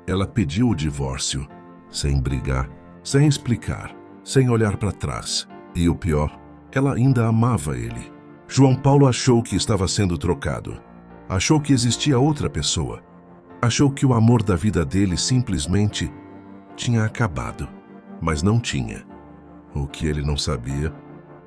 Ela pediu o divórcio, sem brigar, sem explicar, sem olhar para trás. E o pior, ela ainda amava ele. João Paulo achou que estava sendo trocado. Achou que existia outra pessoa. Achou que o amor da vida dele simplesmente tinha acabado. Mas não tinha. O que ele não sabia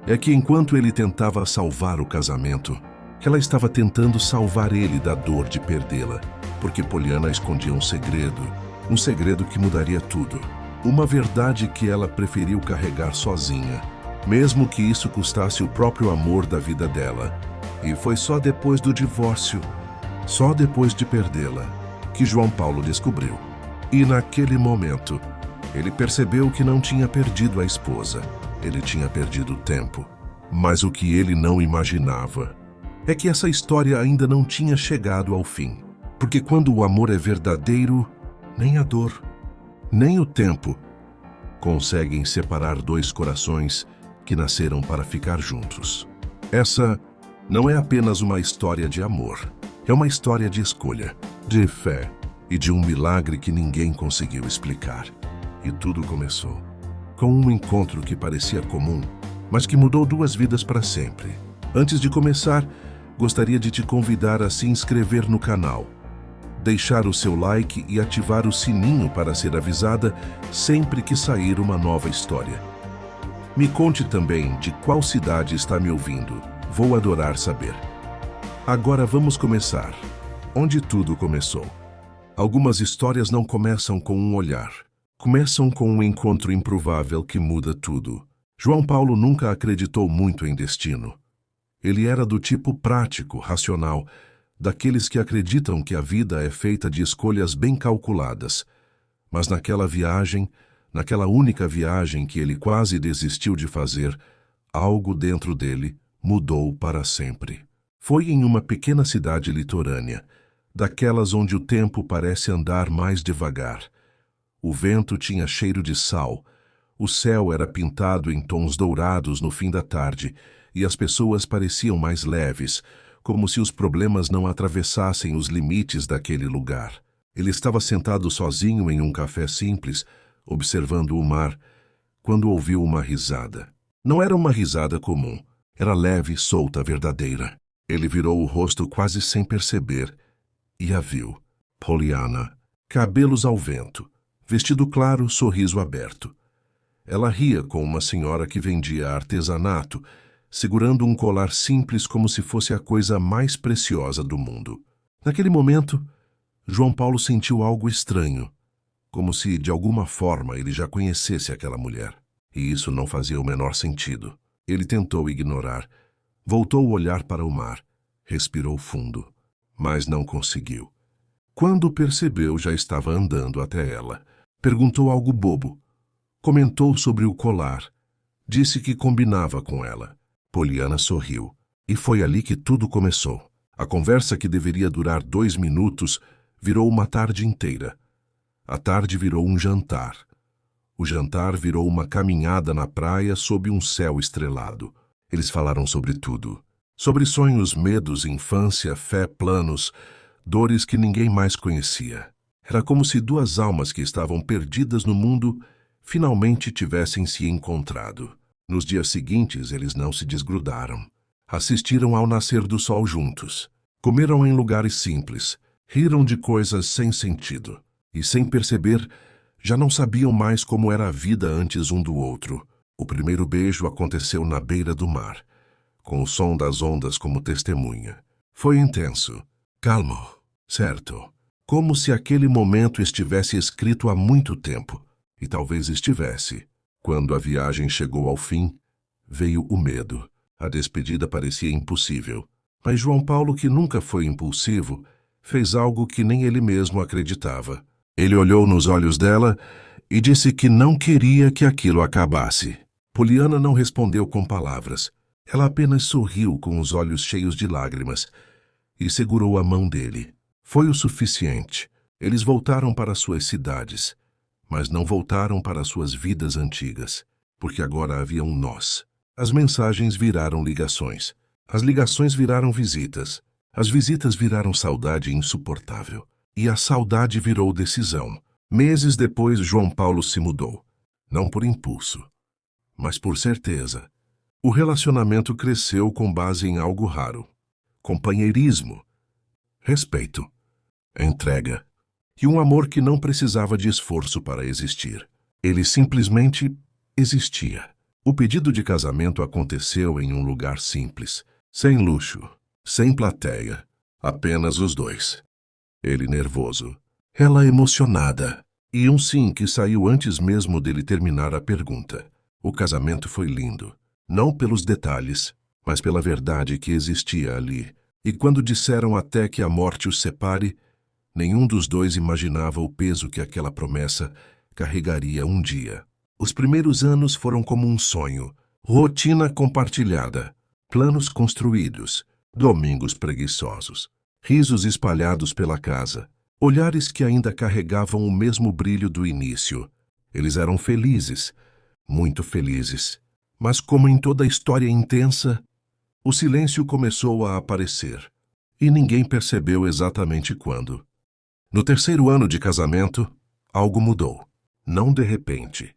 é que enquanto ele tentava salvar o casamento, ela estava tentando salvar ele da dor de perdê-la, porque Poliana escondia um segredo que mudaria tudo. Uma verdade que ela preferiu carregar sozinha, mesmo que isso custasse o próprio amor da vida dela. E foi só depois do divórcio, só depois de perdê-la, que João Paulo descobriu. E naquele momento, ele percebeu que não tinha perdido a esposa, ele tinha perdido o tempo. Mas o que ele não imaginava é que essa história ainda não tinha chegado ao fim. Porque quando o amor é verdadeiro, nem a dor, nem o tempo conseguem separar dois corações que nasceram para ficar juntos. Essa não é apenas uma história de amor, é uma história de escolha, de fé e de um milagre que ninguém conseguiu explicar. E tudo começou com um encontro que parecia comum, mas que mudou duas vidas para sempre. Antes de começar, gostaria de te convidar a se inscrever no canal, deixar o seu like e ativar o sininho para ser avisada sempre que sair uma nova história. Me conte também de qual cidade está me ouvindo. Vou adorar saber. Agora vamos começar. Onde tudo começou. Algumas histórias não começam com um olhar. Começam com um encontro improvável que muda tudo. João Paulo nunca acreditou muito em destino. Ele era do tipo prático, racional, daqueles que acreditam que a vida é feita de escolhas bem calculadas. Mas naquela única viagem que ele quase desistiu de fazer, algo dentro dele mudou para sempre. Foi em uma pequena cidade litorânea, daquelas onde o tempo parece andar mais devagar. O vento tinha cheiro de sal, o céu era pintado em tons dourados no fim da tarde e as pessoas pareciam mais leves, como se os problemas não atravessassem os limites daquele lugar. Ele estava sentado sozinho em um café simples, observando o mar, quando ouviu uma risada. Não era uma risada comum, era leve, solta, verdadeira. Ele virou o rosto quase sem perceber e a viu. Poliana, cabelos ao vento, vestido claro, sorriso aberto. Ela ria com uma senhora que vendia artesanato, segurando um colar simples como se fosse a coisa mais preciosa do mundo. Naquele momento, João Paulo sentiu algo estranho, como se, de alguma forma, ele já conhecesse aquela mulher. E isso não fazia o menor sentido. Ele tentou ignorar. Voltou o olhar para o mar. Respirou fundo, mas não conseguiu. Quando percebeu, já estava andando até ela. Perguntou algo bobo. Comentou sobre o colar. Disse que combinava com ela. Poliana sorriu. E foi ali que tudo começou. A conversa que deveria durar 2 minutos virou uma tarde inteira. A tarde virou um jantar. O jantar virou uma caminhada na praia sob um céu estrelado. Eles falaram sobre tudo. Sobre sonhos, medos, infância, fé, planos, dores que ninguém mais conhecia. Era como se duas almas que estavam perdidas no mundo finalmente tivessem se encontrado. Nos dias seguintes, eles não se desgrudaram. Assistiram ao nascer do sol juntos. Comeram em lugares simples. Riram de coisas sem sentido. E sem perceber, já não sabiam mais como era a vida antes um do outro. O primeiro beijo aconteceu na beira do mar, com o som das ondas como testemunha. Foi intenso, calmo, certo, como se aquele momento estivesse escrito há muito tempo. E talvez estivesse. Quando a viagem chegou ao fim, veio o medo. A despedida parecia impossível. Mas João Paulo, que nunca foi impulsivo, fez algo que nem ele mesmo acreditava. Ele olhou nos olhos dela e disse que não queria que aquilo acabasse. Poliana não respondeu com palavras. Ela apenas sorriu com os olhos cheios de lágrimas e segurou a mão dele. Foi o suficiente. Eles voltaram para suas cidades, mas não voltaram para suas vidas antigas, porque agora havia um nós. As mensagens viraram ligações. As ligações viraram visitas. As visitas viraram saudade insuportável. E a saudade virou decisão. Meses depois, João Paulo se mudou. Não por impulso, mas por certeza. O relacionamento cresceu com base em algo raro: companheirismo, respeito, entrega e um amor que não precisava de esforço para existir. Ele simplesmente existia. O pedido de casamento aconteceu em um lugar simples, sem luxo, sem plateia, apenas os dois. Ele nervoso, ela emocionada, e um sim que saiu antes mesmo dele terminar a pergunta. O casamento foi lindo, não pelos detalhes, mas pela verdade que existia ali. E quando disseram até que a morte os separe, nenhum dos dois imaginava o peso que aquela promessa carregaria um dia. Os primeiros anos foram como um sonho, rotina compartilhada, planos construídos, domingos preguiçosos, risos espalhados pela casa, olhares que ainda carregavam o mesmo brilho do início. Eles eram felizes, muito felizes. Mas como em toda história intensa, o silêncio começou a aparecer, e ninguém percebeu exatamente quando. No terceiro ano de casamento, algo mudou. Não de repente,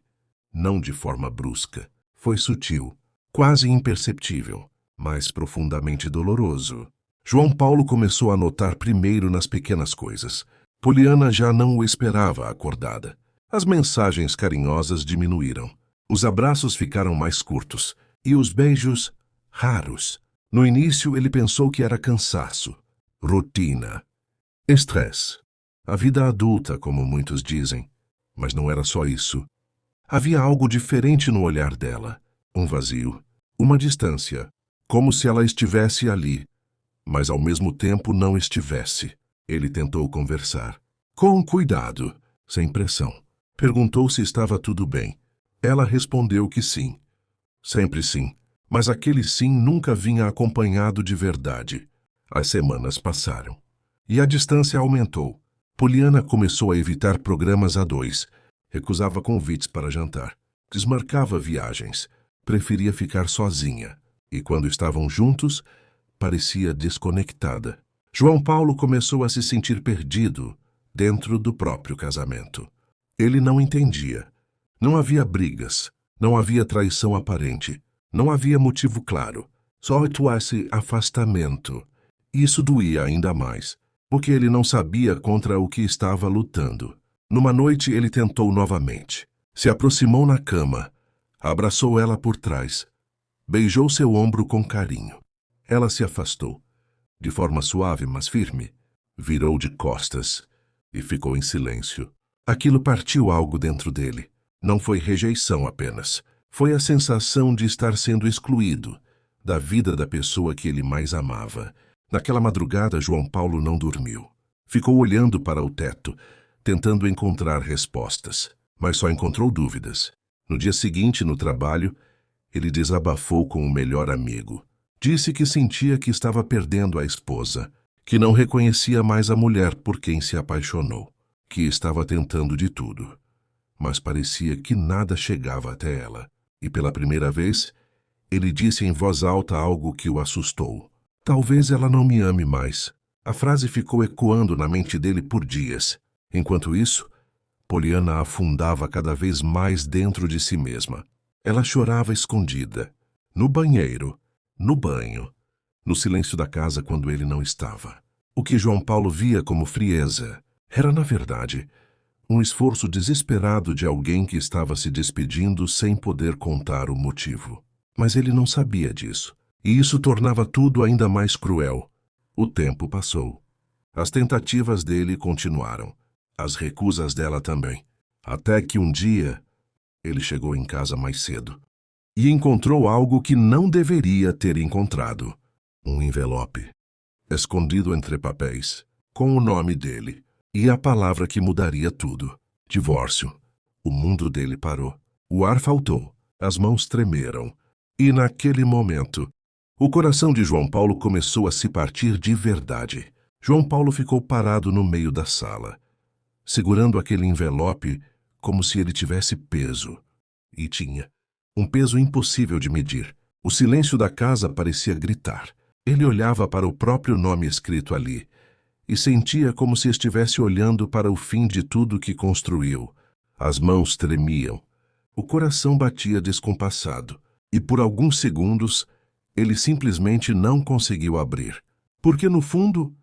não de forma brusca. Foi sutil, quase imperceptível, mas profundamente doloroso. João Paulo começou a notar primeiro nas pequenas coisas. Poliana já não o esperava acordada. As mensagens carinhosas diminuíram. Os abraços ficaram mais curtos e os beijos raros. No início ele pensou que era cansaço, rotina, estresse. A vida adulta, como muitos dizem. Mas não era só isso. Havia algo diferente no olhar dela. Um vazio, uma distância, como se ela estivesse ali, mas ao mesmo tempo não estivesse. Ele tentou conversar. Com cuidado, sem pressão. Perguntou se estava tudo bem. Ela respondeu que sim. Sempre sim. Mas aquele sim nunca vinha acompanhado de verdade. As semanas passaram. E a distância aumentou. Poliana começou a evitar programas a dois. Recusava convites para jantar. Desmarcava viagens. Preferia ficar sozinha. E quando estavam juntos, parecia desconectada. João Paulo começou a se sentir perdido dentro do próprio casamento. Ele não entendia. Não havia brigas. Não havia traição aparente. Não havia motivo claro. Só esse afastamento. Isso doía ainda mais, porque ele não sabia contra o que estava lutando. Numa noite ele tentou novamente. Se aproximou na cama. Abraçou ela por trás. Beijou seu ombro com carinho. Ela se afastou, de forma suave, mas firme. Virou de costas e ficou em silêncio. Aquilo partiu algo dentro dele. Não foi rejeição apenas. Foi a sensação de estar sendo excluído da vida da pessoa que ele mais amava. Naquela madrugada, João Paulo não dormiu. Ficou olhando para o teto, tentando encontrar respostas, mas só encontrou dúvidas. No dia seguinte, no trabalho, ele desabafou com o melhor amigo. Disse que sentia que estava perdendo a esposa, que não reconhecia mais a mulher por quem se apaixonou, que estava tentando de tudo, mas parecia que nada chegava até ela. E pela primeira vez, ele disse em voz alta algo que o assustou. Talvez ela não me ame mais. A frase ficou ecoando na mente dele por dias. Enquanto isso, Poliana afundava cada vez mais dentro de si mesma. Ela chorava escondida, no banheiro, no banho, no silêncio da casa quando ele não estava. O que João Paulo via como frieza era, na verdade, um esforço desesperado de alguém que estava se despedindo sem poder contar o motivo. Mas ele não sabia disso, e isso tornava tudo ainda mais cruel. O tempo passou. As tentativas dele continuaram, as recusas dela também, até que um dia ele chegou em casa mais cedo e encontrou algo que não deveria ter encontrado. Um envelope, escondido entre papéis, com o nome dele. E a palavra que mudaria tudo. Divórcio. O mundo dele parou. O ar faltou. As mãos tremeram. E naquele momento, o coração de João Paulo começou a se partir de verdade. João Paulo ficou parado no meio da sala, segurando aquele envelope como se ele tivesse peso. E tinha. Um peso impossível de medir. O silêncio da casa parecia gritar. Ele olhava para o próprio nome escrito ali e sentia como se estivesse olhando para o fim de tudo que construiu. As mãos tremiam, o coração batia descompassado, e por alguns segundos ele simplesmente não conseguiu abrir. Porque no fundo,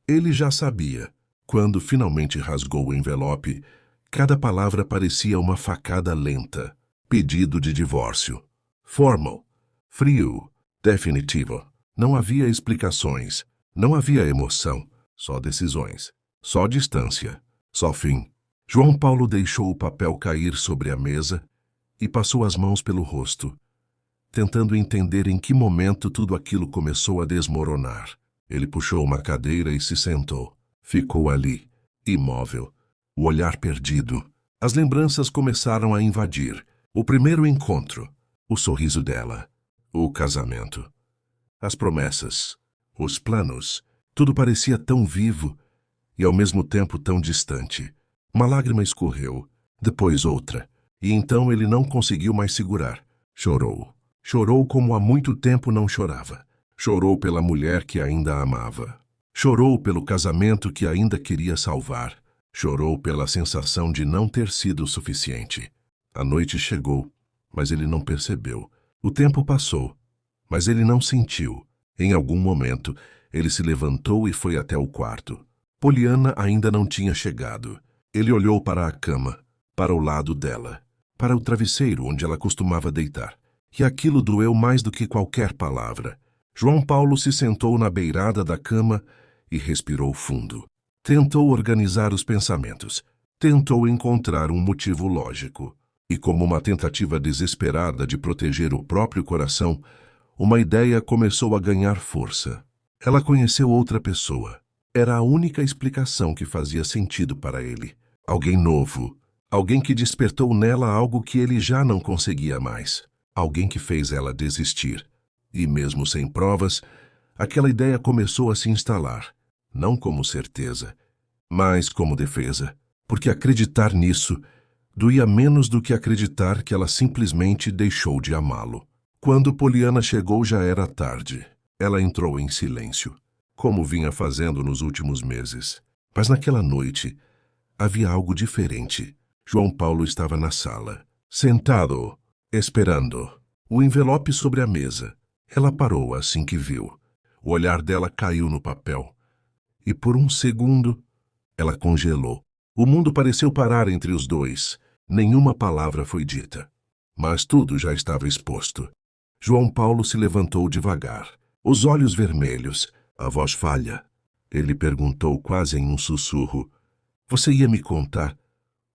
ele já sabia. Quando finalmente rasgou o envelope, cada palavra parecia uma facada lenta. Pedido de divórcio. Formal. Frio. Definitivo. Não havia explicações. Não havia emoção. Só decisões. Só distância. Só fim. João Paulo deixou o papel cair sobre a mesa e passou as mãos pelo rosto, tentando entender em que momento tudo aquilo começou a desmoronar. Ele puxou uma cadeira e se sentou. Ficou ali, imóvel, o olhar perdido. As lembranças começaram a invadir. O primeiro encontro, o sorriso dela, o casamento, as promessas, os planos. Tudo parecia tão vivo e ao mesmo tempo tão distante. Uma lágrima escorreu, depois outra, e então ele não conseguiu mais segurar. Chorou. Chorou como há muito tempo não chorava. Chorou pela mulher que ainda amava. Chorou pelo casamento que ainda queria salvar. Chorou pela sensação de não ter sido suficiente. A noite chegou, mas ele não percebeu. O tempo passou, mas ele não sentiu. Em algum momento, ele se levantou e foi até o quarto. Poliana ainda não tinha chegado. Ele olhou para a cama, para o lado dela, para o travesseiro onde ela costumava deitar. E aquilo doeu mais do que qualquer palavra. João Paulo se sentou na beirada da cama e respirou fundo. Tentou organizar os pensamentos. Tentou encontrar um motivo lógico. E como uma tentativa desesperada de proteger o próprio coração, uma ideia começou a ganhar força. Ela conheceu outra pessoa. Era a única explicação que fazia sentido para ele. Alguém novo. Alguém que despertou nela algo que ele já não conseguia mais. Alguém que fez ela desistir. E mesmo sem provas, aquela ideia começou a se instalar. Não como certeza, mas como defesa. Porque acreditar nisso doía menos do que acreditar que ela simplesmente deixou de amá-lo. Quando Poliana chegou já era tarde. Ela entrou em silêncio, como vinha fazendo nos últimos meses. Mas naquela noite, havia algo diferente. João Paulo estava na sala, sentado, esperando. O envelope sobre a mesa. Ela parou assim que viu. O olhar dela caiu no papel. E por um segundo, ela congelou. O mundo pareceu parar entre os dois. Nenhuma palavra foi dita. Mas tudo já estava exposto. João Paulo se levantou devagar, os olhos vermelhos, a voz falha. Ele perguntou quase em um sussurro: "Você ia me contar?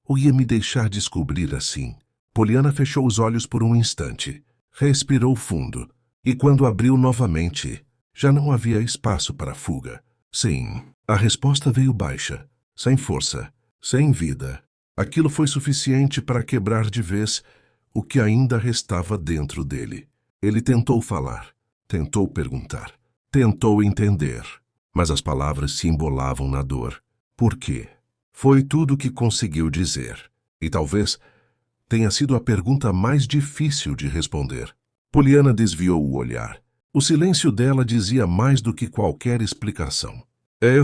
Ou ia me deixar descobrir assim?" Poliana fechou os olhos por um instante, respirou fundo, e quando abriu novamente, já não havia espaço para fuga. Sim, a resposta veio baixa, sem força, sem vida. Aquilo foi suficiente para quebrar de vez o que ainda restava dentro dele. Ele tentou falar, tentou perguntar, tentou entender, mas as palavras se embolavam na dor. Por quê? Foi tudo o que conseguiu dizer. E talvez tenha sido a pergunta mais difícil de responder. Poliana desviou o olhar. O silêncio dela dizia mais do que qualquer explicação. "Eu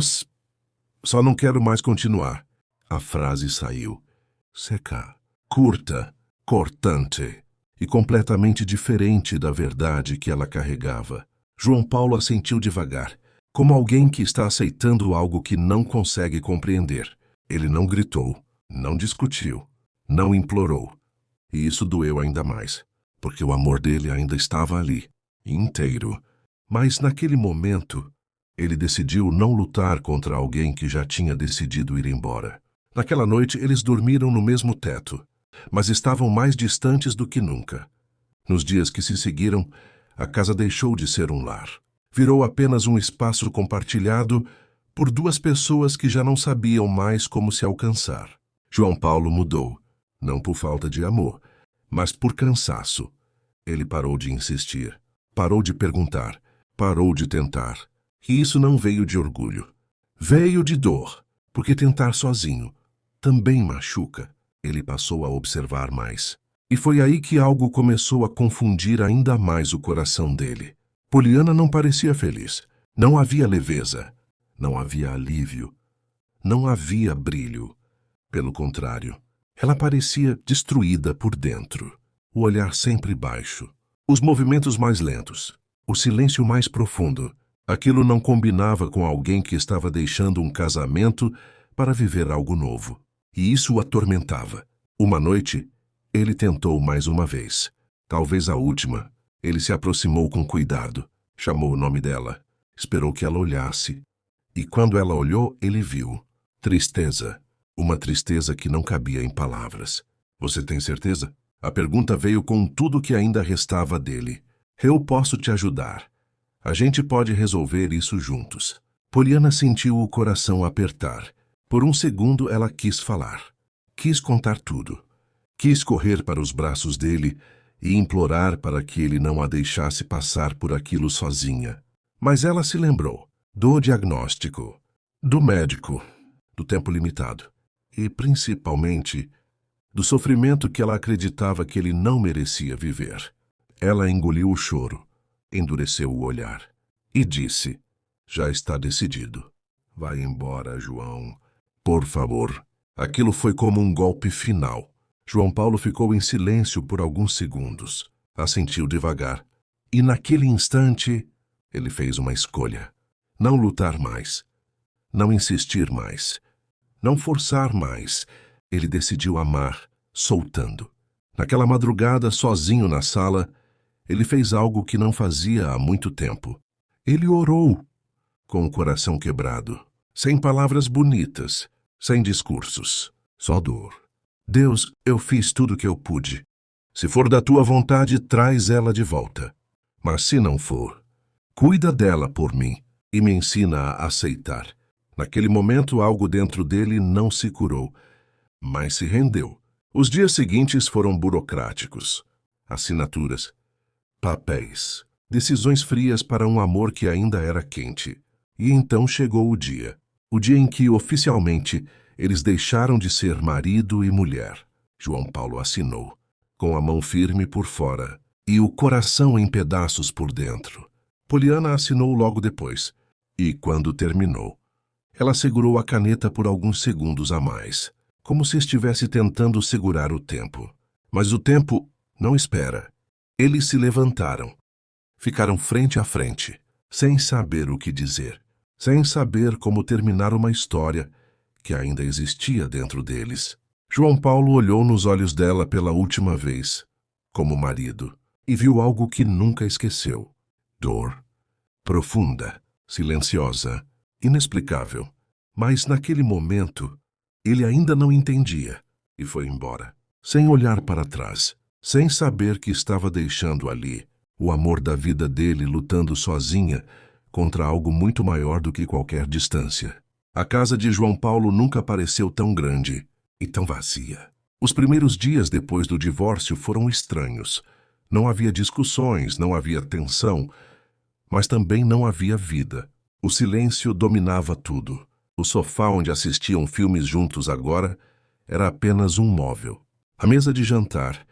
só não quero mais continuar." A frase saiu. Seca, curta, cortante e completamente diferente da verdade que ela carregava. João Paulo assentiu devagar, como alguém que está aceitando algo que não consegue compreender. Ele não gritou, não discutiu, não implorou. E isso doeu ainda mais, porque o amor dele ainda estava ali, inteiro. Mas naquele momento, ele decidiu não lutar contra alguém que já tinha decidido ir embora. Naquela noite, eles dormiram no mesmo teto, mas estavam mais distantes do que nunca. Nos dias que se seguiram, a casa deixou de ser um lar. Virou apenas um espaço compartilhado por duas pessoas que já não sabiam mais como se alcançar. João Paulo mudou, não por falta de amor, mas por cansaço. Ele parou de insistir, parou de perguntar, parou de tentar. E isso não veio de orgulho. Veio de dor, porque tentar sozinho também machuca. Ele passou a observar mais. E foi aí que algo começou a confundir ainda mais o coração dele. Poliana não parecia feliz. Não havia leveza. Não havia alívio. Não havia brilho. Pelo contrário, ela parecia destruída por dentro. O olhar sempre baixo. Os movimentos mais lentos. O silêncio mais profundo. Aquilo não combinava com alguém que estava deixando um casamento para viver algo novo. E isso o atormentava. Uma noite, ele tentou mais uma vez. Talvez a última. Ele se aproximou com cuidado. Chamou o nome dela. Esperou que ela olhasse. E quando ela olhou, ele viu. Tristeza. Uma tristeza que não cabia em palavras. Você tem certeza? A pergunta veio com tudo que ainda restava dele. Eu posso te ajudar. A gente pode resolver isso juntos. Poliana sentiu o coração apertar. Por um segundo ela quis falar. Quis contar tudo. Quis correr para os braços dele e implorar para que ele não a deixasse passar por aquilo sozinha. Mas ela se lembrou do diagnóstico, do médico, do tempo limitado e, principalmente, do sofrimento que ela acreditava que ele não merecia viver. Ela engoliu o choro, endureceu o olhar e disse: já está decidido. Vai embora, João. Por favor. Aquilo foi como um golpe final. João Paulo ficou em silêncio por alguns segundos. Assentiu devagar. E naquele instante, ele fez uma escolha. Não lutar mais. Não insistir mais. Não forçar mais. Ele decidiu amar, soltando. Naquela madrugada, sozinho na sala, ele fez algo que não fazia há muito tempo. Ele orou, com o coração quebrado, sem palavras bonitas, sem discursos, só dor. Deus, eu fiz tudo o que eu pude. Se for da tua vontade, traz ela de volta. Mas se não for, cuida dela por mim e me ensina a aceitar. Naquele momento, algo dentro dele não se curou, mas se rendeu. Os dias seguintes foram burocráticos. Assinaturas, papéis, decisões frias para um amor que ainda era quente. E então chegou o dia em que, oficialmente, eles deixaram de ser marido e mulher. João Paulo assinou, com a mão firme por fora e o coração em pedaços por dentro. Poliana assinou logo depois, e quando terminou, ela segurou a caneta por alguns segundos a mais, como se estivesse tentando segurar o tempo. Mas o tempo não espera. Eles se levantaram. Ficaram frente a frente, sem saber o que dizer, sem saber como terminar uma história que ainda existia dentro deles. João Paulo olhou nos olhos dela pela última vez, como marido, e viu algo que nunca esqueceu. Dor. Profunda, silenciosa, inexplicável. Mas naquele momento, ele ainda não entendia e foi embora, sem olhar para trás, sem saber que estava deixando ali o amor da vida dele lutando sozinha contra algo muito maior do que qualquer distância. A casa de João Paulo nunca pareceu tão grande e tão vazia. Os primeiros dias depois do divórcio foram estranhos. Não havia discussões, não havia tensão, mas também não havia vida. O silêncio dominava tudo. O sofá onde assistiam filmes juntos agora era apenas um móvel. A mesa de jantar,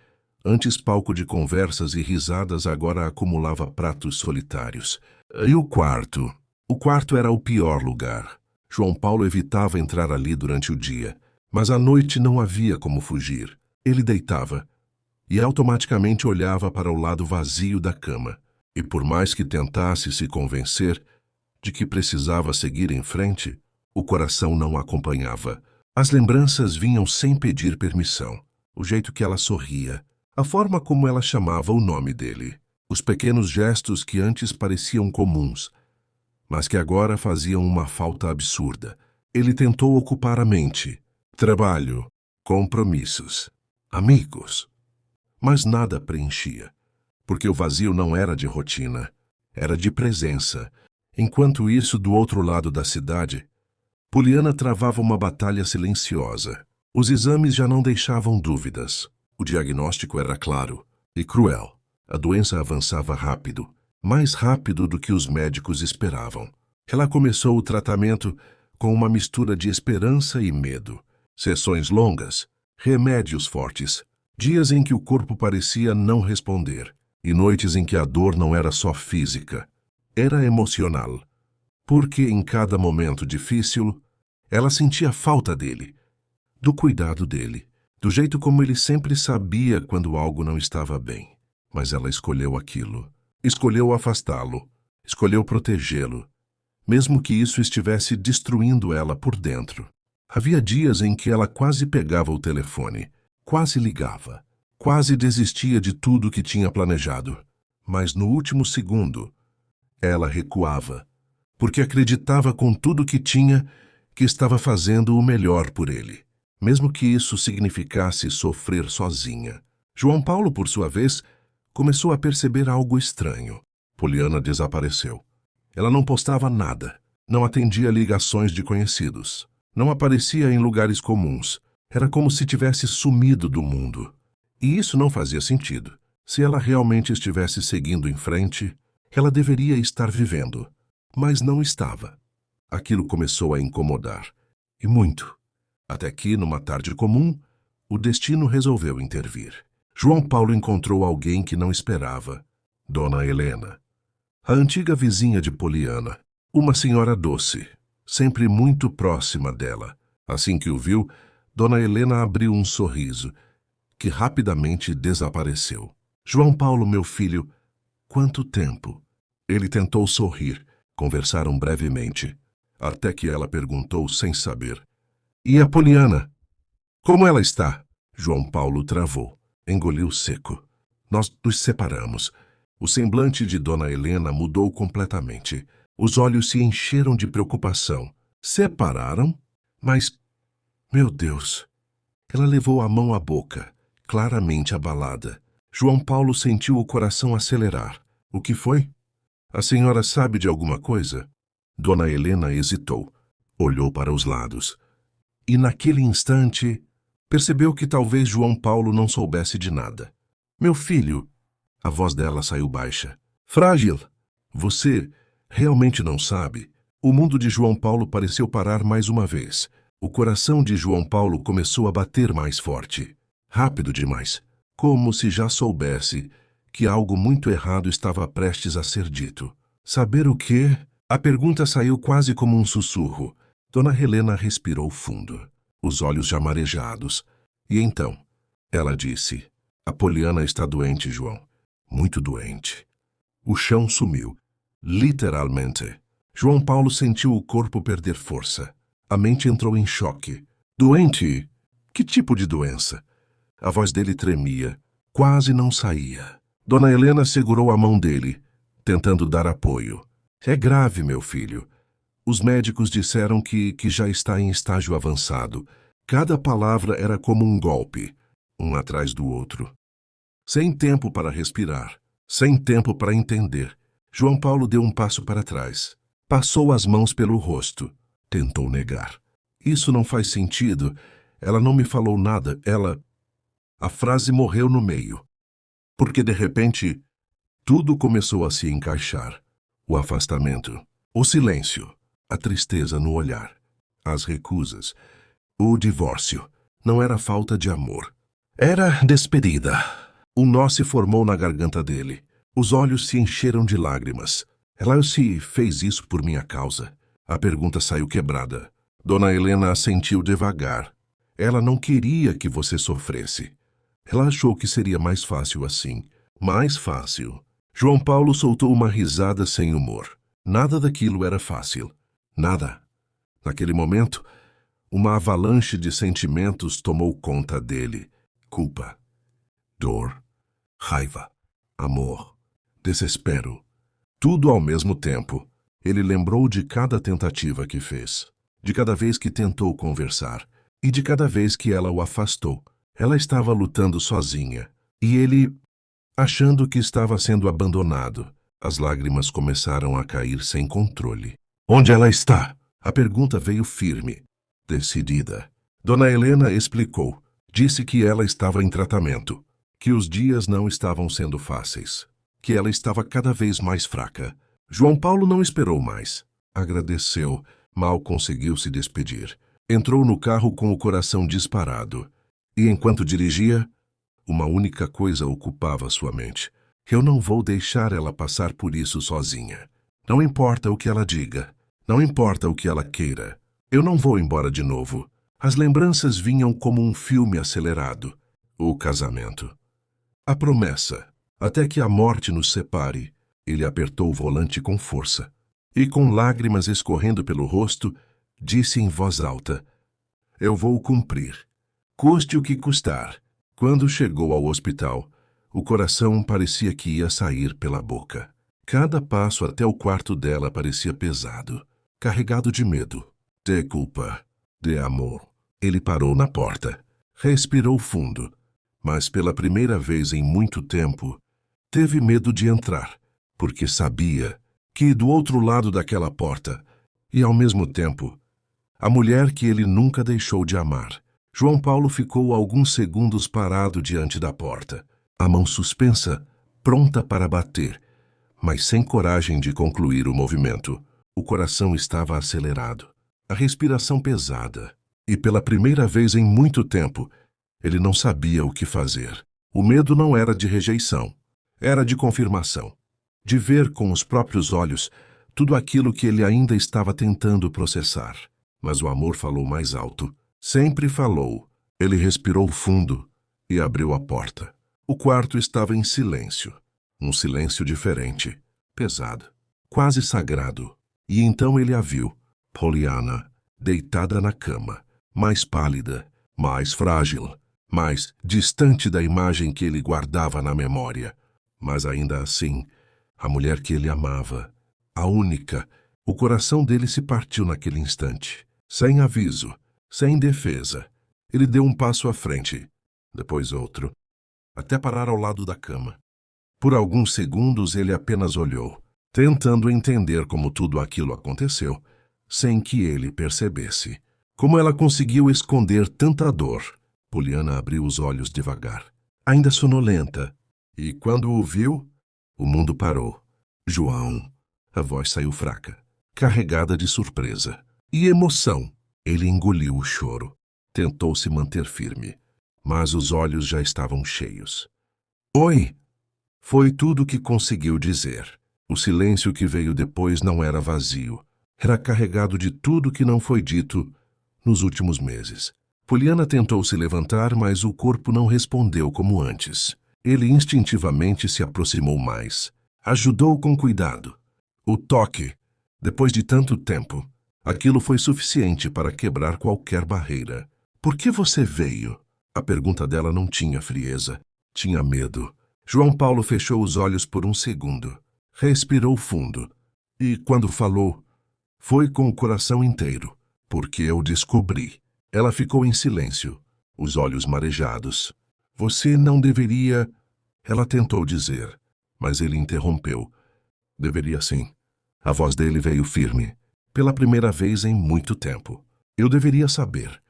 antes palco de conversas e risadas, agora acumulava pratos solitários. E o quarto? O quarto era o pior lugar. João Paulo evitava entrar ali durante o dia, mas à noite não havia como fugir. Ele deitava e automaticamente olhava para o lado vazio da cama. E por mais que tentasse se convencer de que precisava seguir em frente, o coração não acompanhava. As lembranças vinham sem pedir permissão. O jeito que ela sorria, a forma como ela chamava o nome dele, os pequenos gestos que antes pareciam comuns, mas que agora faziam uma falta absurda. Ele tentou ocupar a mente. Trabalho, compromissos, amigos. Mas nada preenchia, porque o vazio não era de rotina, era de presença. Enquanto isso, do outro lado da cidade, Poliana travava uma batalha silenciosa. Os exames já não deixavam dúvidas. O diagnóstico era claro e cruel. A doença avançava rápido, mais rápido do que os médicos esperavam. Ela começou o tratamento com uma mistura de esperança e medo. Sessões longas, remédios fortes, dias em que o corpo parecia não responder, e noites em que a dor não era só física, era emocional. porque em cada momento difícil, ela sentia falta dele, do cuidado dele, do jeito como ele sempre sabia quando algo não estava bem. Mas ela escolheu aquilo, escolheu afastá-lo, escolheu protegê-lo, mesmo que isso estivesse destruindo ela por dentro. Havia dias em que ela quase pegava o telefone, quase ligava, quase desistia de tudo que tinha planejado. Mas no último segundo, ela recuava, porque acreditava com tudo que tinha que estava fazendo o melhor por ele, mesmo que isso significasse sofrer sozinha. João Paulo, por sua vez, começou a perceber algo estranho. Poliana desapareceu. Ela não postava nada, não atendia ligações de conhecidos, não aparecia em lugares comuns. Era como se tivesse sumido do mundo. E isso não fazia sentido. Se ela realmente estivesse seguindo em frente, ela deveria estar vivendo, mas não estava. Aquilo começou a incomodar, e muito. Até que, numa tarde comum, o destino resolveu intervir. João Paulo encontrou alguém que não esperava, Dona Helena, a antiga vizinha de Poliana, uma senhora doce, sempre muito próxima dela. Assim que o viu, Dona Helena abriu um sorriso, que rapidamente desapareceu. João Paulo, meu filho, quanto tempo? Ele tentou sorrir, conversaram brevemente, até que ela perguntou sem saber. E a Poliana? Como ela está? João Paulo travou, engoliu seco. Nós nos separamos. O semblante de Dona Helena mudou completamente. Os olhos se encheram de preocupação. Separaram? Mas, meu Deus! Ela levou a mão à boca, claramente abalada. João Paulo sentiu o coração acelerar. O que foi? A senhora sabe de alguma coisa? Dona Helena hesitou, olhou para os lados. E naquele instante, percebeu que talvez João Paulo não soubesse de nada. Meu filho, a voz dela saiu baixa. Frágil, você realmente não sabe? O mundo de João Paulo pareceu parar mais uma vez. O coração de João Paulo começou a bater mais forte. Rápido demais, como se já soubesse que algo muito errado estava prestes a ser dito. Saber o quê? A pergunta saiu quase como um sussurro. Dona Helena respirou fundo, os olhos já marejados. E então, ela disse, a Poliana está doente, João. Muito doente. O chão sumiu, literalmente. João Paulo sentiu o corpo perder força. A mente entrou em choque. Doente? Que tipo de doença? A voz dele tremia, quase não saía. Dona Helena segurou a mão dele, tentando dar apoio. É grave, meu filho. Os médicos disseram que já está em estágio avançado. Cada palavra era como um golpe, um atrás do outro. Sem tempo para respirar, sem tempo para entender, João Paulo deu um passo para trás. Passou as mãos pelo rosto. Tentou negar. Isso não faz sentido. Ela não me falou nada. A frase morreu no meio. Porque, de repente, tudo começou a se encaixar. O afastamento, o silêncio, a tristeza no olhar, as recusas, o divórcio. Não era falta de amor. Era despedida. Um nó se formou na garganta dele. Os olhos se encheram de lágrimas. Ela se fez isso por minha causa. A pergunta saiu quebrada. Dona Helena assentiu devagar. Ela não queria que você sofresse. Ela achou que seria mais fácil assim. Mais fácil. João Paulo soltou uma risada sem humor. Nada daquilo era fácil. Nada. Naquele momento, uma avalanche de sentimentos tomou conta dele. Culpa, dor, raiva, amor, desespero. Tudo ao mesmo tempo. Ele lembrou de cada tentativa que fez, de cada vez que tentou conversar e de cada vez que ela o afastou. Ela estava lutando sozinha e ele, achando que estava sendo abandonado. As lágrimas começaram a cair sem controle. Onde ela está? A pergunta veio firme, decidida. Dona Helena explicou. Disse que ela estava em tratamento, que os dias não estavam sendo fáceis, que ela estava cada vez mais fraca. João Paulo não esperou mais. Agradeceu, mal conseguiu se despedir. Entrou no carro com o coração disparado. E enquanto dirigia, uma única coisa ocupava sua mente. Eu não vou deixar ela passar por isso sozinha. Não importa o que ela diga. Não importa o que ela queira. Eu não vou embora de novo. As lembranças vinham como um filme acelerado. O casamento. A promessa. Até que a morte nos separe. Ele apertou o volante com força. E com lágrimas escorrendo pelo rosto, disse em voz alta: Eu vou cumprir. Custe o que custar. Quando chegou ao hospital, o coração parecia que ia sair pela boca. Cada passo até o quarto dela parecia pesado, carregado de medo, de culpa, de amor. Ele parou na porta, respirou fundo, mas pela primeira vez em muito tempo, teve medo de entrar, porque sabia que do outro lado daquela porta, e ao mesmo tempo, a mulher que ele nunca deixou de amar. João Paulo ficou alguns segundos parado diante da porta, a mão suspensa, pronta para bater, mas sem coragem de concluir o movimento. O coração estava acelerado, a respiração pesada, e pela primeira vez em muito tempo, ele não sabia o que fazer. O medo não era de rejeição, era de confirmação, de ver com os próprios olhos tudo aquilo que ele ainda estava tentando processar. Mas o amor falou mais alto. Sempre falou. Ele respirou fundo e abriu a porta. O quarto estava em silêncio. Um silêncio diferente, pesado, quase sagrado. E então ele a viu, Poliana, deitada na cama, mais pálida, mais frágil, mais distante da imagem que ele guardava na memória. Mas ainda assim, a mulher que ele amava, a única. O coração dele se partiu naquele instante. Sem aviso, sem defesa, ele deu um passo à frente, depois outro, até parar ao lado da cama. Por alguns segundos ele apenas olhou, tentando entender como tudo aquilo aconteceu, sem que ele percebesse. Como ela conseguiu esconder tanta dor? Poliana abriu os olhos devagar, ainda sonolenta, e quando o viu, o mundo parou. João. A voz saiu fraca, carregada de surpresa e emoção. Ele engoliu o choro. Tentou se manter firme, mas os olhos já estavam cheios. Oi! Foi tudo o que conseguiu dizer. O silêncio que veio depois não era vazio. Era carregado de tudo que não foi dito nos últimos meses. Poliana tentou se levantar, mas o corpo não respondeu como antes. Ele instintivamente se aproximou mais. Ajudou com cuidado. O toque, depois de tanto tempo, aquilo foi suficiente para quebrar qualquer barreira. Por que você veio? A pergunta dela não tinha frieza, tinha medo. João Paulo fechou os olhos por um segundo, respirou fundo e, quando falou, foi com o coração inteiro, porque eu descobri. Ela ficou em silêncio, os olhos marejados. Você não deveria... Ela tentou dizer, mas ele interrompeu. Deveria sim. A voz dele veio firme, pela primeira vez em muito tempo. Eu deveria saber.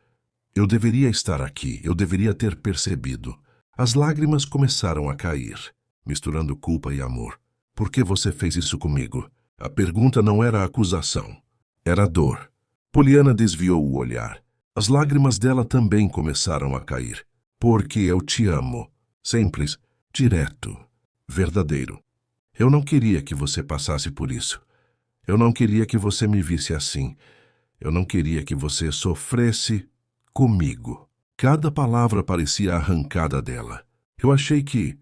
Eu deveria estar aqui, eu deveria ter percebido. As lágrimas começaram a cair, misturando culpa e amor. Por que você fez isso comigo? A pergunta não era acusação, era dor. Poliana desviou o olhar. As lágrimas dela também começaram a cair. Porque eu te amo. Simples, direto, verdadeiro. Eu não queria que você passasse por isso. Eu não queria que você me visse assim. Eu não queria que você sofresse comigo. Cada palavra parecia arrancada dela. Eu achei que,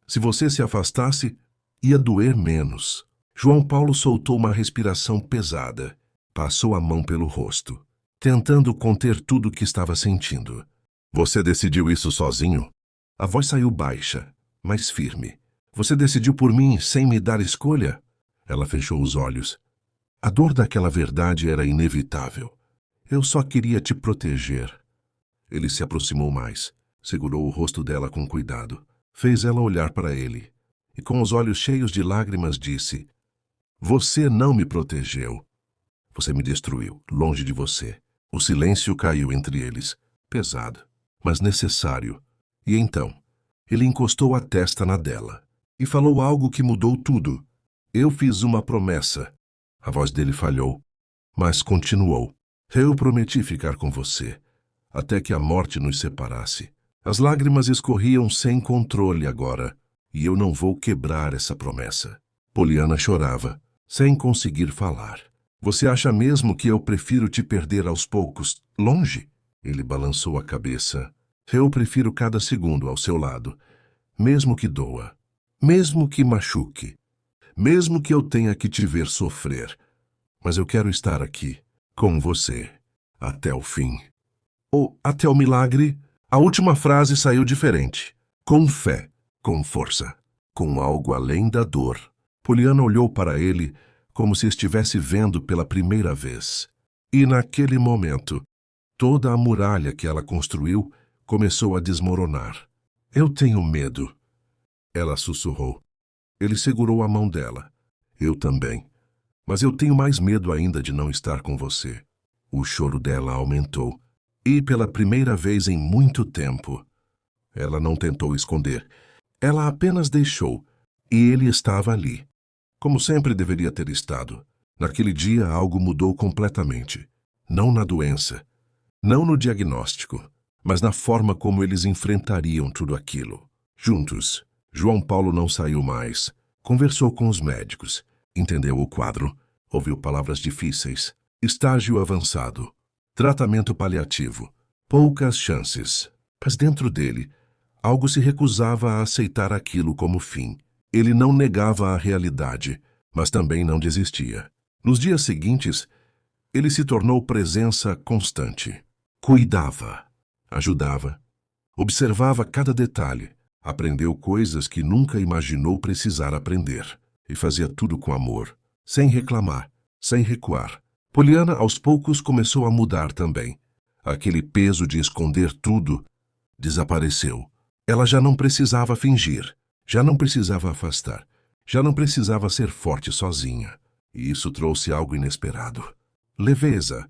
se você se afastasse, ia doer menos. João Paulo soltou uma respiração pesada. Passou a mão pelo rosto, tentando conter tudo o que estava sentindo. Você decidiu isso sozinho? A voz saiu baixa, mas firme. Você decidiu por mim sem me dar escolha? Ela fechou os olhos. A dor daquela verdade era inevitável. Eu só queria te proteger. Ele se aproximou mais, segurou o rosto dela com cuidado, fez ela olhar para ele, e com os olhos cheios de lágrimas disse: Você não me protegeu. Você me destruiu, longe de você. O silêncio caiu entre eles, pesado, mas necessário. E então, ele encostou a testa na dela e falou algo que mudou tudo. Eu fiz uma promessa. A voz dele falhou, mas continuou. Eu prometi ficar com você, até que a morte nos separasse. As lágrimas escorriam sem controle agora, e eu não vou quebrar essa promessa. Poliana chorava, sem conseguir falar. Você acha mesmo que eu prefiro te perder aos poucos, longe? Ele balançou a cabeça. Eu prefiro cada segundo ao seu lado, mesmo que doa, mesmo que machuque, mesmo que eu tenha que te ver sofrer. Mas eu quero estar aqui, com você, até o fim. Ou até o milagre. A última frase saiu diferente. Com fé, com força, com algo além da dor. Poliana olhou para ele como se estivesse vendo pela primeira vez. E naquele momento, toda a muralha que ela construiu começou a desmoronar. Eu tenho medo, ela sussurrou. Ele segurou a mão dela. Eu também. Mas eu tenho mais medo ainda de não estar com você. O choro dela aumentou. E pela primeira vez em muito tempo, ela não tentou esconder. Ela apenas deixou. E ele estava ali. Como sempre deveria ter estado. Naquele dia algo mudou completamente. Não na doença, não no diagnóstico, mas na forma como eles enfrentariam tudo aquilo. Juntos, João Paulo não saiu mais. Conversou com os médicos, entendeu o quadro, ouviu palavras difíceis. Estágio avançado, tratamento paliativo, poucas chances. Mas dentro dele, algo se recusava a aceitar aquilo como fim. Ele não negava a realidade, mas também não desistia. Nos dias seguintes, ele se tornou presença constante. Cuidava, ajudava, observava cada detalhe, aprendeu coisas que nunca imaginou precisar aprender, e fazia tudo com amor, sem reclamar, sem recuar. Poliana, aos poucos, começou a mudar também. Aquele peso de esconder tudo desapareceu. Ela já não precisava fingir, já não precisava afastar, já não precisava ser forte sozinha. E isso trouxe algo inesperado. Leveza,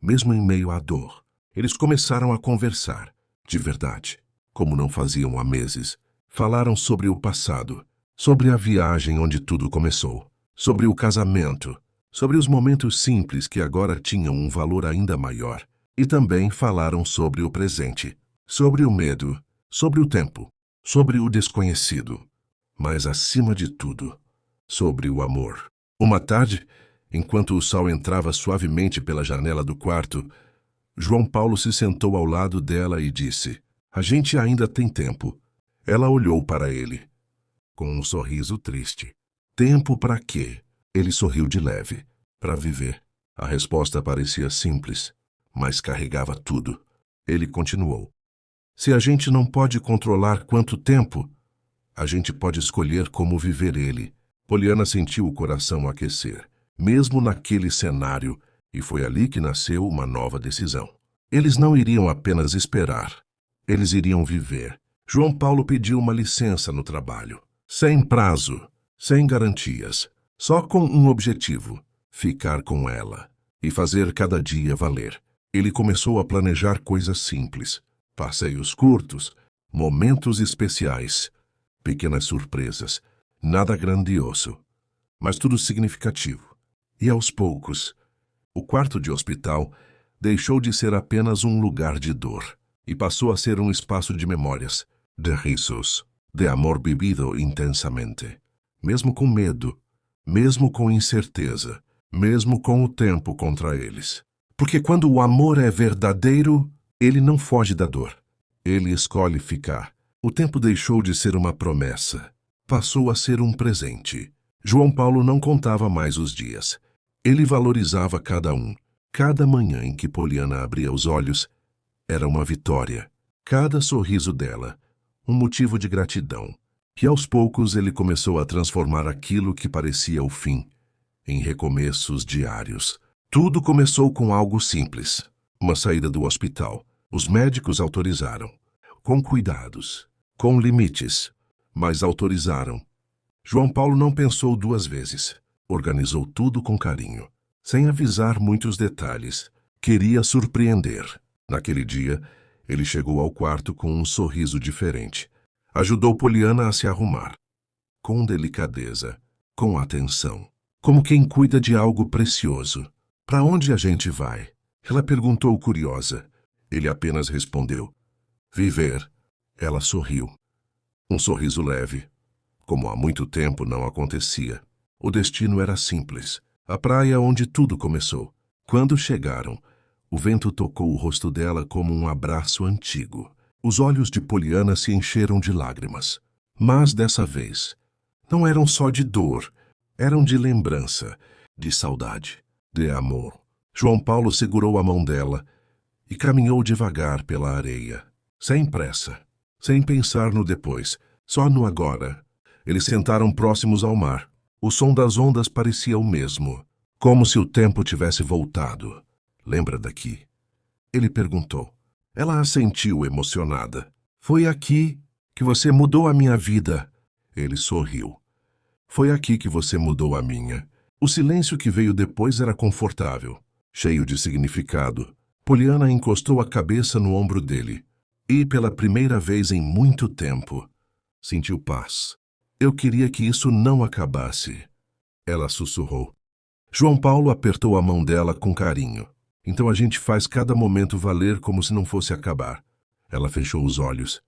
mesmo em meio à dor. Eles começaram a conversar, de verdade, como não faziam há meses. Falaram sobre o passado, sobre a viagem onde tudo começou, sobre o casamento, sobre os momentos simples que agora tinham um valor ainda maior. E também falaram sobre o presente, sobre o medo, sobre o tempo, sobre o desconhecido, mas acima de tudo, sobre o amor. Uma tarde, enquanto o sol entrava suavemente pela janela do quarto, João Paulo se sentou ao lado dela e disse: "A gente ainda tem tempo." Ela olhou para ele, com um sorriso triste. "Tempo para quê?" Ele sorriu de leve. "Para viver." A resposta parecia simples, mas carregava tudo. Ele continuou: "Se a gente não pode controlar quanto tempo, a gente pode escolher como viver ele." Poliana sentiu o coração aquecer, mesmo naquele cenário, e foi ali que nasceu uma nova decisão. Eles não iriam apenas esperar, eles iriam viver. João Paulo pediu uma licença no trabalho, sem prazo, sem garantias, só com um objetivo: ficar com ela e fazer cada dia valer. Ele começou a planejar coisas simples, passeios curtos, momentos especiais, pequenas surpresas. Nada grandioso, mas tudo significativo. E aos poucos, o quarto de hospital deixou de ser apenas um lugar de dor e passou a ser um espaço de memórias, de risos, de amor vivido intensamente. Mesmo com medo, mesmo com incerteza, mesmo com o tempo contra eles. Porque quando o amor é verdadeiro, ele não foge da dor. Ele escolhe ficar. O tempo deixou de ser uma promessa. Passou a ser um presente. João Paulo não contava mais os dias. Ele valorizava cada um. Cada manhã em que Poliana abria os olhos era uma vitória. Cada sorriso dela, um motivo de gratidão. E aos poucos ele começou a transformar aquilo que parecia o fim em recomeços diários. Tudo começou com algo simples: uma saída do hospital. Os médicos autorizaram, com cuidados, com limites, mas autorizaram. João Paulo não pensou duas vezes. Organizou tudo com carinho, sem avisar muitos detalhes. Queria surpreender. Naquele dia, ele chegou ao quarto com um sorriso diferente. Ajudou Poliana a se arrumar, com delicadeza, com atenção, como quem cuida de algo precioso. "Para onde a gente vai?" Ela perguntou curiosa. Ele apenas respondeu: "Viver." Ela sorriu. Um sorriso leve, como há muito tempo não acontecia. O destino era simples: A praia onde tudo começou. Quando chegaram, o vento tocou o rosto dela como um abraço antigo. Os olhos de Poliana se encheram de lágrimas. Mas dessa vez, não eram só de dor, eram de lembrança, de saudade, de amor. João Paulo segurou a mão dela e caminhou devagar pela areia, sem pressa, sem pensar no depois, só no agora. Eles sentaram próximos ao mar. O som das ondas parecia o mesmo, como se o tempo tivesse voltado. Lembra daqui? Ele perguntou. Ela assentiu emocionada. Foi aqui que você mudou a minha vida. Ele sorriu. Foi aqui que você mudou a minha. O silêncio que veio depois era confortável, cheio de significado. Poliana encostou a cabeça no ombro dele e, pela primeira vez em muito tempo, sentiu paz. Eu queria que isso não acabasse. Ela sussurrou. João Paulo apertou a mão dela com carinho. Então a gente faz cada momento valer como se não fosse acabar. Ela fechou os olhos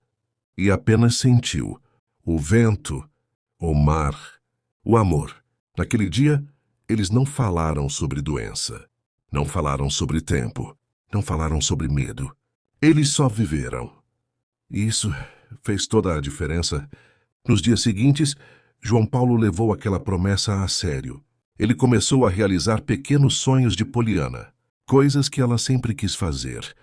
e apenas sentiu o vento, o mar, o amor. Naquele dia, eles não falaram sobre doença, não falaram sobre tempo, não falaram sobre medo. Eles só viveram. E isso fez toda a diferença. Nos dias seguintes, João Paulo levou aquela promessa a sério. Ele começou a realizar pequenos sonhos de Poliana, coisas que ela sempre quis fazer,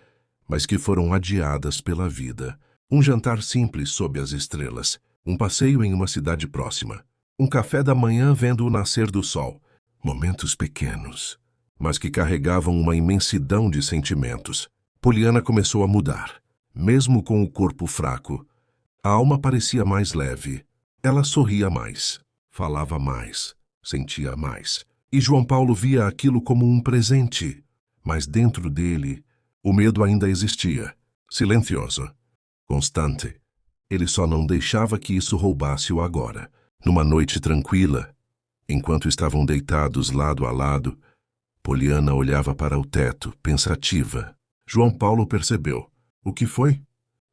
mas que foram adiadas pela vida. Um jantar simples sob as estrelas, um passeio em uma cidade próxima, um café da manhã vendo o nascer do sol. Momentos pequenos, mas que carregavam uma imensidão de sentimentos. Poliana começou a mudar. Mesmo com o corpo fraco, a alma parecia mais leve. Ela sorria mais, falava mais, sentia mais. E João Paulo via aquilo como um presente. Mas dentro dele, o medo ainda existia, silencioso, constante. Ele só não deixava que isso roubasse o agora. Numa noite tranquila, enquanto estavam deitados lado a lado, Poliana olhava para o teto, pensativa. João Paulo percebeu. O que foi?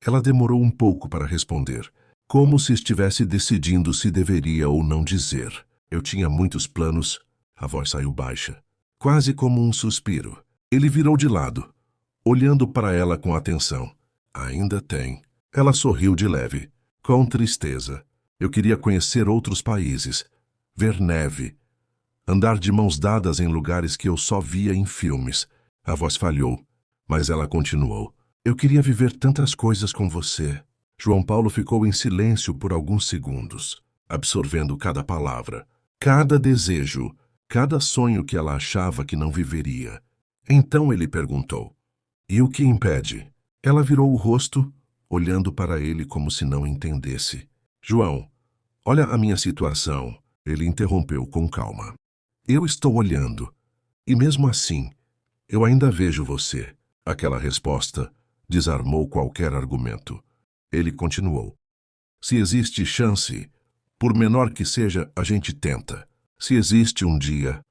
Ela demorou um pouco para responder, como se estivesse decidindo se deveria ou não dizer. Eu tinha muitos planos. A voz saiu baixa, quase como um suspiro. Ele virou de lado, olhando para ela com atenção. Ainda tem. Ela sorriu de leve, com tristeza. Eu queria conhecer outros países, ver neve, andar de mãos dadas em lugares que eu só via em filmes. A voz falhou, mas ela continuou. Eu queria viver tantas coisas com você. João Paulo ficou em silêncio por alguns segundos, absorvendo cada palavra, cada desejo, cada sonho que ela achava que não viveria. Então ele perguntou, e o que impede? Ela virou o rosto, olhando para ele como se não entendesse. João, olha a minha situação. Ele interrompeu com calma. Eu estou olhando, e mesmo assim, eu ainda vejo você. Aquela resposta desarmou qualquer argumento. Ele continuou. Se existe chance, por menor que seja, a gente tenta. Se existe um dia,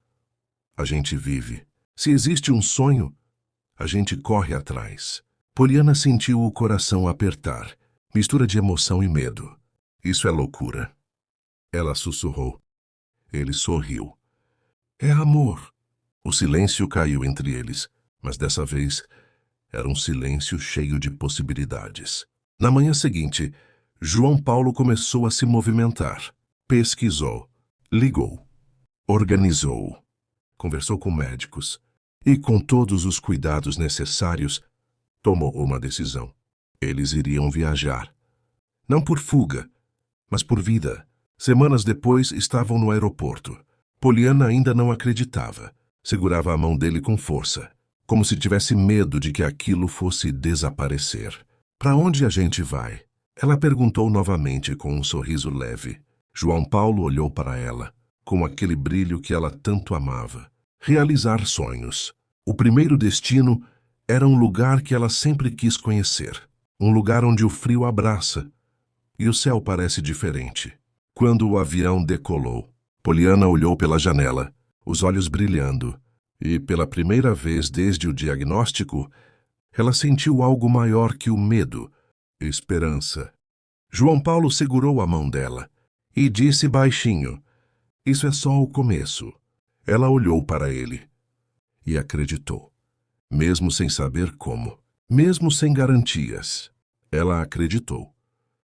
a gente vive. Se existe um sonho, a gente corre atrás. Poliana sentiu o coração apertar, mistura de emoção e medo. Isso é loucura. Ela sussurrou. Ele sorriu. É amor. O silêncio caiu entre eles, mas dessa vez era um silêncio cheio de possibilidades. Na manhã seguinte, João Paulo começou a se movimentar. Pesquisou, ligou, organizou, conversou com médicos e, com todos os cuidados necessários, tomou uma decisão. Eles iriam viajar. Não por fuga, mas por vida. Semanas depois, estavam no aeroporto. Poliana ainda não acreditava. Segurava a mão dele com força, como se tivesse medo de que aquilo fosse desaparecer. Para onde a gente vai? Ela perguntou novamente com um sorriso leve. João Paulo olhou para ela, com aquele brilho que ela tanto amava. Realizar sonhos. O primeiro destino era um lugar que ela sempre quis conhecer. Um lugar onde o frio abraça e o céu parece diferente. Quando o avião decolou, Poliana olhou pela janela, os olhos brilhando, e, pela primeira vez desde o diagnóstico, ela sentiu algo maior que o medo, esperança. João Paulo segurou a mão dela e disse baixinho, isso é só o começo. Ela olhou para ele e acreditou. Mesmo sem saber como, mesmo sem garantias, ela acreditou.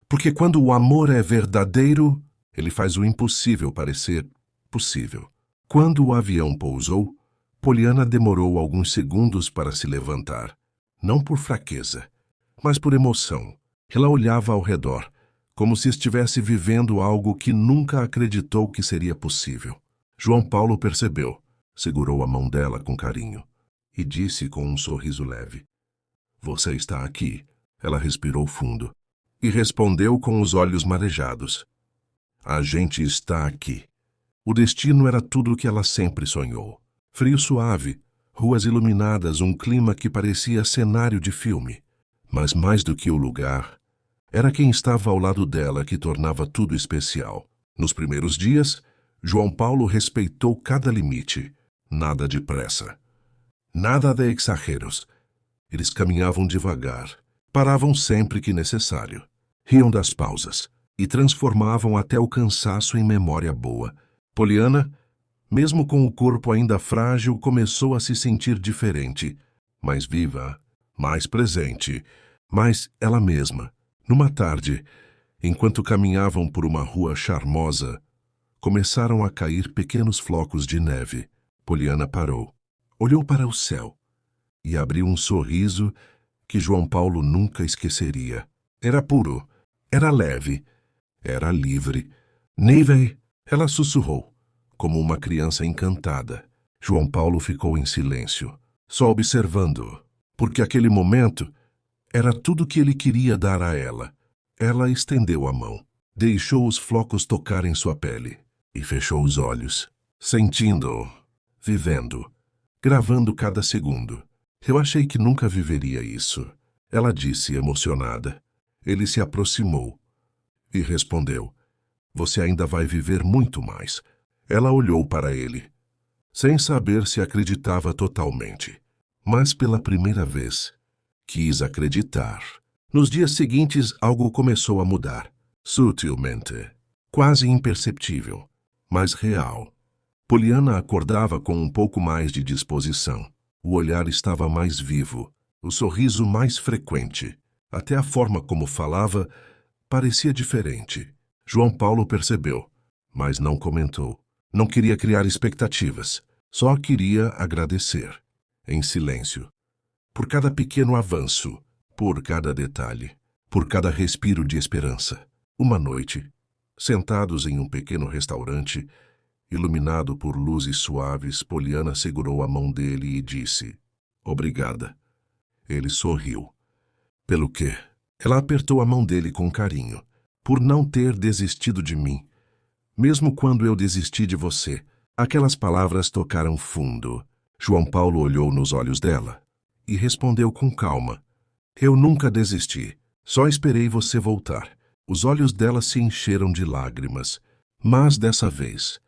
Porque quando o amor é verdadeiro, ele faz o impossível parecer possível. Quando o avião pousou, Poliana demorou alguns segundos para se levantar. Não por fraqueza, mas por emoção. Ela olhava ao redor, como se estivesse vivendo algo que nunca acreditou que seria possível. João Paulo percebeu, segurou a mão dela com carinho e disse com um sorriso leve: "Você está aqui." Ela respirou fundo e respondeu com os olhos marejados: "A gente está aqui." O destino era tudo o que ela sempre sonhou. Frio suave, ruas iluminadas, um clima que parecia cenário de filme. Mas mais do que o lugar, era quem estava ao lado dela que tornava tudo especial. Nos primeiros dias, João Paulo respeitou cada limite. Nada de pressa. Nada de exageros. Eles caminhavam devagar, paravam sempre que necessário, riam das pausas e transformavam até o cansaço em memória boa. Poliana, mesmo com o corpo ainda frágil, começou a se sentir diferente, mais viva, mais presente, mais ela mesma. Numa tarde, enquanto caminhavam por uma rua charmosa, começaram a cair pequenos flocos de neve. Poliana parou, olhou para o céu e abriu um sorriso que João Paulo nunca esqueceria. Era puro, era leve, era livre. "Neve", ela sussurrou, como uma criança encantada. João Paulo ficou em silêncio, só observando, porque aquele momento era tudo que ele queria dar a ela. Ela estendeu a mão, deixou os flocos tocarem sua pele e fechou os olhos, sentindo, vivendo, gravando cada segundo. "Eu achei que nunca viveria isso", ela disse emocionada. Ele se aproximou e respondeu: "Você ainda vai viver muito mais." Ela olhou para ele, sem saber se acreditava totalmente, mas pela primeira vez quis acreditar. Nos dias seguintes, algo começou a mudar, sutilmente, quase imperceptível, mas real. Poliana acordava com um pouco mais de disposição. O olhar estava mais vivo, o sorriso mais frequente. Até a forma como falava parecia diferente. João Paulo percebeu, mas não comentou. Não queria criar expectativas, só queria agradecer, em silêncio, por cada pequeno avanço, por cada detalhe, por cada respiro de esperança. Uma noite, sentados em um pequeno restaurante, iluminado por luzes suaves, Poliana segurou a mão dele e disse: "Obrigada." Ele sorriu. "Pelo quê?" Ela apertou a mão dele com carinho. "Por não ter desistido de mim. Mesmo quando eu desisti de você." Aquelas palavras tocaram fundo. João Paulo olhou nos olhos dela e respondeu com calma: "Eu nunca desisti. Só esperei você voltar." Os olhos dela se encheram de lágrimas, mas dessa vez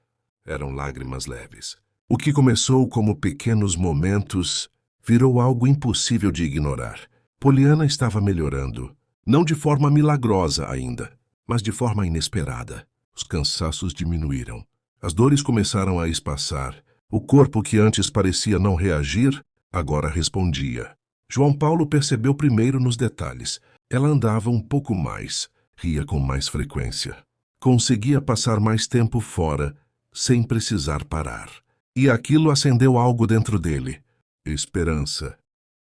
eram lágrimas leves. O que começou como pequenos momentos virou algo impossível de ignorar. Poliana estava melhorando, não de forma milagrosa ainda, mas de forma inesperada. Os cansaços diminuíram. As dores começaram a espaçar. O corpo que antes parecia não reagir, agora respondia. João Paulo percebeu primeiro nos detalhes. Ela andava um pouco mais, ria com mais frequência. Conseguia passar mais tempo fora, sem precisar parar. E aquilo acendeu algo dentro dele. Esperança.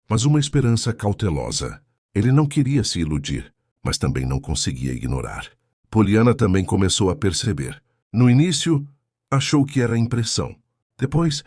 Mas uma esperança cautelosa. Ele não queria se iludir, mas também não conseguia ignorar. Poliana também começou a perceber. No início, achou que era impressão. Depois,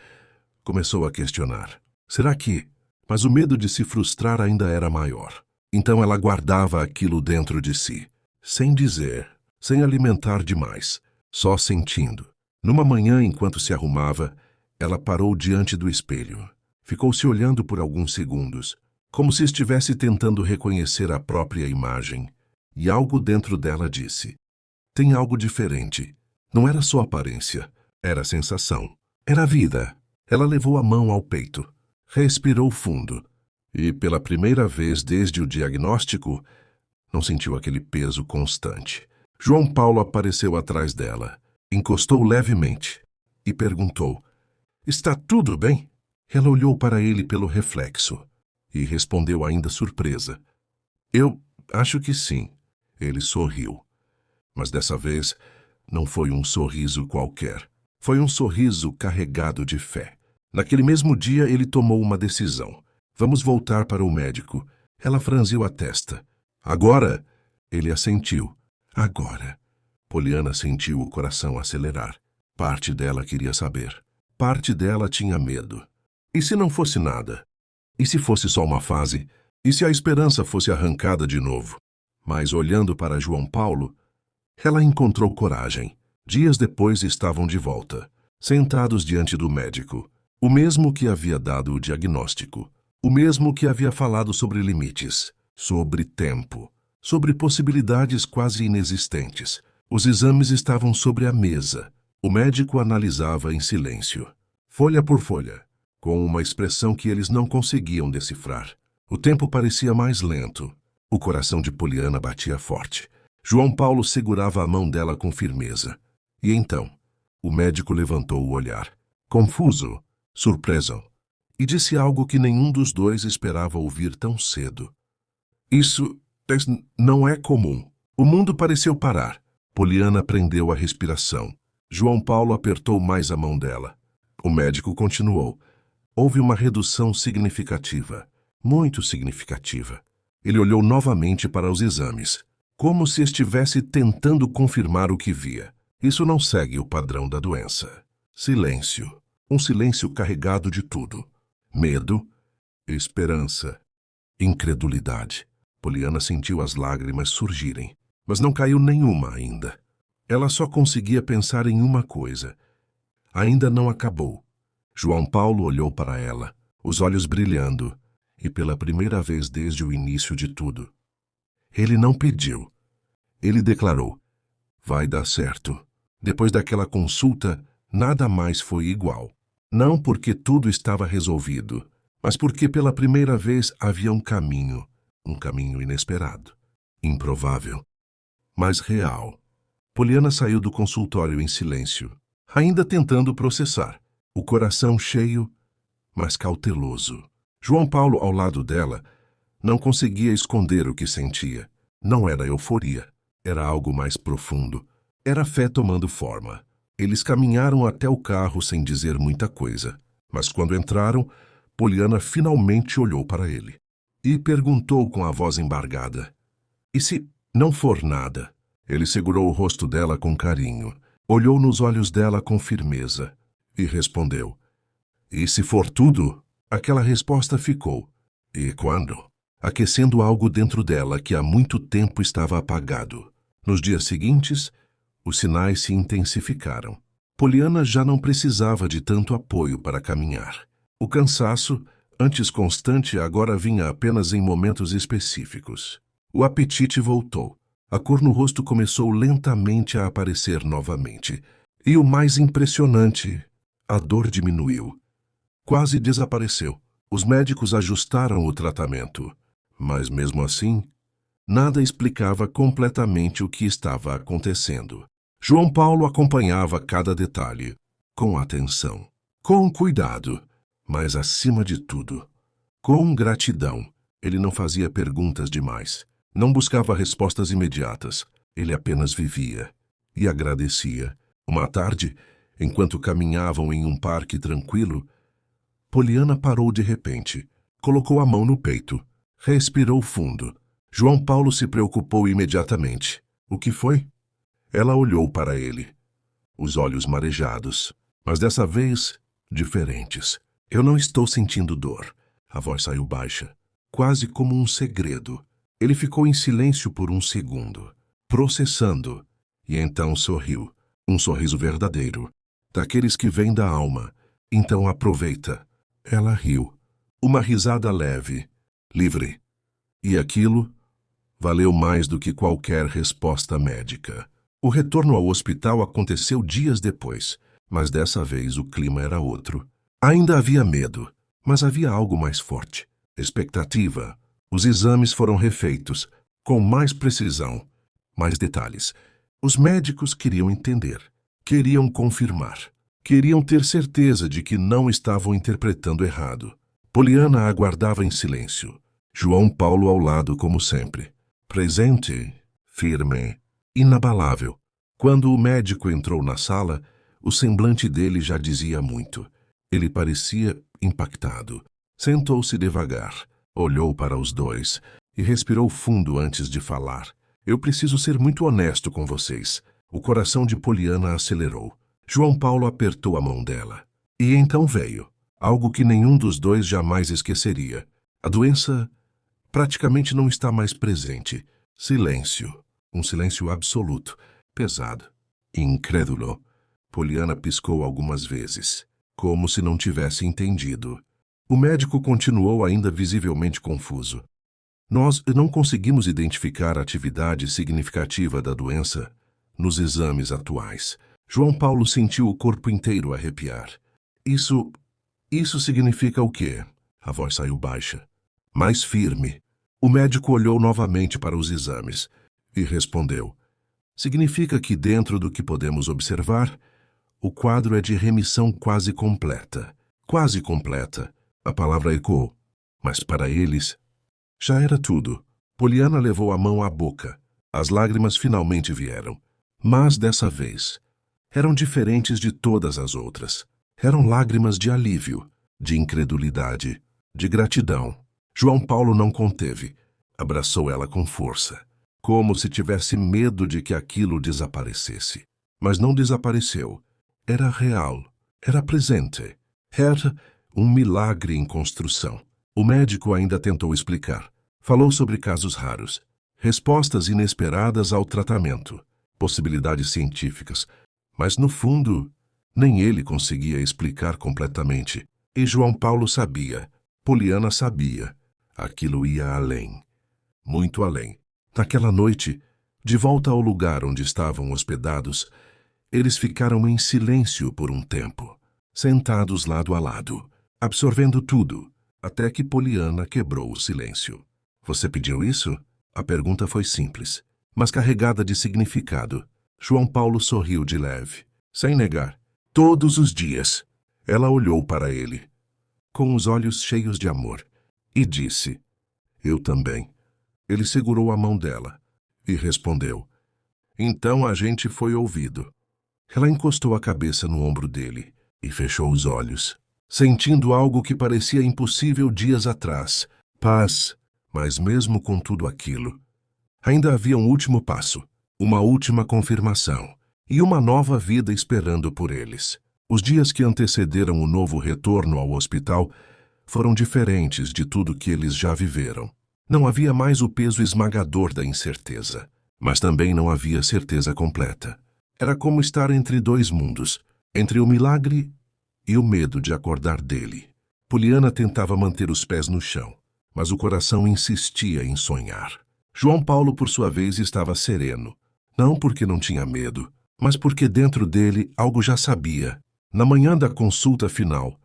começou a questionar. Será que... Mas o medo de se frustrar ainda era maior. Então ela guardava aquilo dentro de si, sem dizer, sem alimentar demais, só sentindo. Numa manhã, enquanto se arrumava, ela parou diante do espelho. Ficou se olhando por alguns segundos, como se estivesse tentando reconhecer a própria imagem. E algo dentro dela disse: "Tem algo diferente." Não era só aparência, era sensação. Era vida. Ela levou a mão ao peito, respirou fundo e, pela primeira vez desde o diagnóstico, não sentiu aquele peso constante. João Paulo apareceu atrás dela, encostou levemente e perguntou: Está tudo bem? Ela olhou para ele pelo reflexo e respondeu ainda surpresa. Eu acho que sim. Ele sorriu. Mas dessa vez não foi um sorriso qualquer. Foi um sorriso carregado de fé. Naquele mesmo dia ele tomou uma decisão. Vamos voltar para o médico. Ela franziu a testa. Agora? Ele assentiu. Agora. Poliana sentiu o coração acelerar. Parte dela queria saber. Parte dela tinha medo. E se não fosse nada? E se fosse só uma fase? E se a esperança fosse arrancada de novo? Mas olhando para João Paulo, ela encontrou coragem. Dias depois estavam de volta, sentados diante do médico. O mesmo que havia dado o diagnóstico. O mesmo que havia falado sobre limites, sobre tempo, sobre possibilidades quase inexistentes. Os exames estavam sobre a mesa. O médico analisava em silêncio, folha por folha, com uma expressão que eles não conseguiam decifrar. O tempo parecia mais lento. O coração de Poliana batia forte. João Paulo segurava a mão dela com firmeza. E então, o médico levantou o olhar, confuso, surpreso, e disse algo que nenhum dos dois esperava ouvir tão cedo. Isso não é comum. O mundo pareceu parar. Poliana prendeu a respiração. João Paulo apertou mais a mão dela. O médico continuou. Houve uma redução significativa, muito significativa. Ele olhou novamente para os exames, como se estivesse tentando confirmar o que via. Isso não segue o padrão da doença. Silêncio. Um silêncio carregado de tudo. Medo, esperança, incredulidade. Poliana sentiu as lágrimas surgirem, mas não caiu nenhuma ainda. Ela só conseguia pensar em uma coisa. Ainda não acabou. João Paulo olhou para ela, os olhos brilhando, e pela primeira vez desde o início de tudo. Ele não pediu. Ele declarou: vai dar certo. Depois daquela consulta, nada mais foi igual. Não porque tudo estava resolvido, mas porque pela primeira vez havia um caminho inesperado, improvável, mas real. Poliana saiu do consultório em silêncio, ainda tentando processar, o coração cheio, mas cauteloso. João Paulo, ao lado dela, não conseguia esconder o que sentia. Não era euforia, era algo mais profundo. Era fé tomando forma. Eles caminharam até o carro sem dizer muita coisa, mas quando entraram, Poliana finalmente olhou para ele e perguntou com a voz embargada: e se não for nada? Ele segurou o rosto dela com carinho, olhou nos olhos dela com firmeza e respondeu: e se for tudo? Aquela resposta ficou. E quando? Aquecendo algo dentro dela que há muito tempo estava apagado. Nos dias seguintes, os sinais se intensificaram. Poliana já não precisava de tanto apoio para caminhar. O cansaço, antes constante, agora vinha apenas em momentos específicos. O apetite voltou. A cor no rosto começou lentamente a aparecer novamente. E o mais impressionante, a dor diminuiu. Quase desapareceu. Os médicos ajustaram o tratamento, mas mesmo assim, nada explicava completamente o que estava acontecendo. João Paulo acompanhava cada detalhe, com atenção, com cuidado, mas acima de tudo, com gratidão. Ele não fazia perguntas demais, não buscava respostas imediatas. Ele apenas vivia e agradecia. Uma tarde, enquanto caminhavam em um parque tranquilo, Poliana parou de repente, colocou a mão no peito, respirou fundo. João Paulo se preocupou imediatamente. O que foi? Ela olhou para ele, os olhos marejados, mas dessa vez diferentes. Eu não estou sentindo dor. A voz saiu baixa, quase como um segredo. Ele ficou em silêncio por um segundo, processando, e então sorriu. Um sorriso verdadeiro, daqueles que vêm da alma. Então aproveita. Ela riu. Uma risada leve, livre. E aquilo valeu mais do que qualquer resposta médica. O retorno ao hospital aconteceu dias depois, mas dessa vez o clima era outro. Ainda havia medo, mas havia algo mais forte. Expectativa. Os exames foram refeitos, com mais precisão, mais detalhes. Os médicos queriam entender, queriam confirmar, Queriam ter certeza de que não estavam interpretando errado. Poliana aguardava em silêncio. João Paulo ao lado, como sempre. Presente, firme, inabalável. Quando o médico entrou na sala, o semblante dele já dizia muito. Ele parecia impactado. Sentou-se devagar, olhou para os dois e respirou fundo antes de falar. Eu preciso ser muito honesto com vocês. O coração de Poliana acelerou. João Paulo apertou a mão dela. E então veio algo que nenhum dos dois jamais esqueceria. A doença praticamente não está mais presente. Silêncio. Um silêncio absoluto, pesado, incrédulo. Poliana piscou algumas vezes, como se não tivesse entendido. O médico continuou ainda visivelmente confuso. Nós não conseguimos identificar a atividade significativa da doença nos exames atuais. João Paulo sentiu o corpo inteiro arrepiar. Isso significa o quê? A voz saiu baixa, mais firme. O médico olhou novamente para os exames e respondeu. Significa que, dentro do que podemos observar, o quadro é de remissão quase completa. Quase completa. A palavra ecoou. Mas para eles, já era tudo. Poliana levou a mão à boca. As lágrimas finalmente vieram. Mas, dessa vez, eram diferentes de todas as outras. Eram lágrimas de alívio, de incredulidade, de gratidão. João Paulo não conteve. Abraçou ela com força, como se tivesse medo de que aquilo desaparecesse. Mas não desapareceu. Era real. Era presente. Era um milagre em construção. O médico ainda tentou explicar. Falou sobre casos raros, respostas inesperadas ao tratamento, possibilidades científicas. Mas, no fundo, nem ele conseguia explicar completamente. E João Paulo sabia, Poliana sabia. Aquilo ia além. Muito além. Naquela noite, de volta ao lugar onde estavam hospedados, eles ficaram em silêncio por um tempo, sentados lado a lado, absorvendo tudo, até que Poliana quebrou o silêncio. Você pediu isso? A pergunta foi simples, mas carregada de significado. João Paulo sorriu de leve, sem negar. Todos os dias. Ela olhou para ele, com os olhos cheios de amor, e disse, eu também. Ele segurou a mão dela e respondeu, então a gente foi ouvido. Ela encostou a cabeça no ombro dele e fechou os olhos, sentindo algo que parecia impossível dias atrás, paz. Mas mesmo com tudo aquilo, ainda havia um último passo, uma última confirmação e uma nova vida esperando por eles. Os dias que antecederam o novo retorno ao hospital foram diferentes de tudo que eles já viveram. Não havia mais o peso esmagador da incerteza, mas também não havia certeza completa. Era como estar entre dois mundos, entre o milagre e o medo de acordar dele. Poliana tentava manter os pés no chão, mas o coração insistia em sonhar. João Paulo, por sua vez, estava sereno, não porque não tinha medo, mas porque dentro dele algo já sabia. Na manhã da consulta final,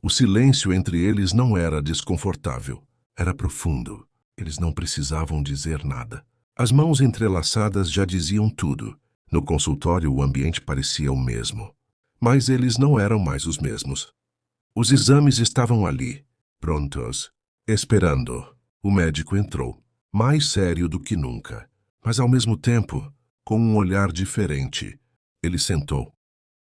o silêncio entre eles não era desconfortável, era profundo. Eles não precisavam dizer nada. As mãos entrelaçadas já diziam tudo. No consultório o ambiente parecia o mesmo, mas eles não eram mais os mesmos. Os exames estavam ali, prontos, esperando. O médico entrou, mais sério do que nunca, mas ao mesmo tempo, com um olhar diferente. Ele sentou,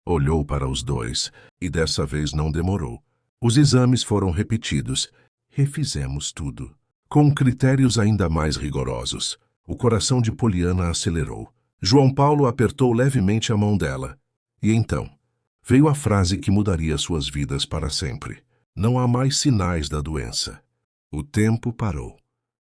olhou para os dois e dessa vez não demorou. Os exames foram repetidos. Refizemos tudo, com critérios ainda mais rigorosos. O coração de Poliana acelerou. João Paulo apertou levemente a mão dela. E então, veio a frase que mudaria suas vidas para sempre. Não há mais sinais da doença. O tempo parou.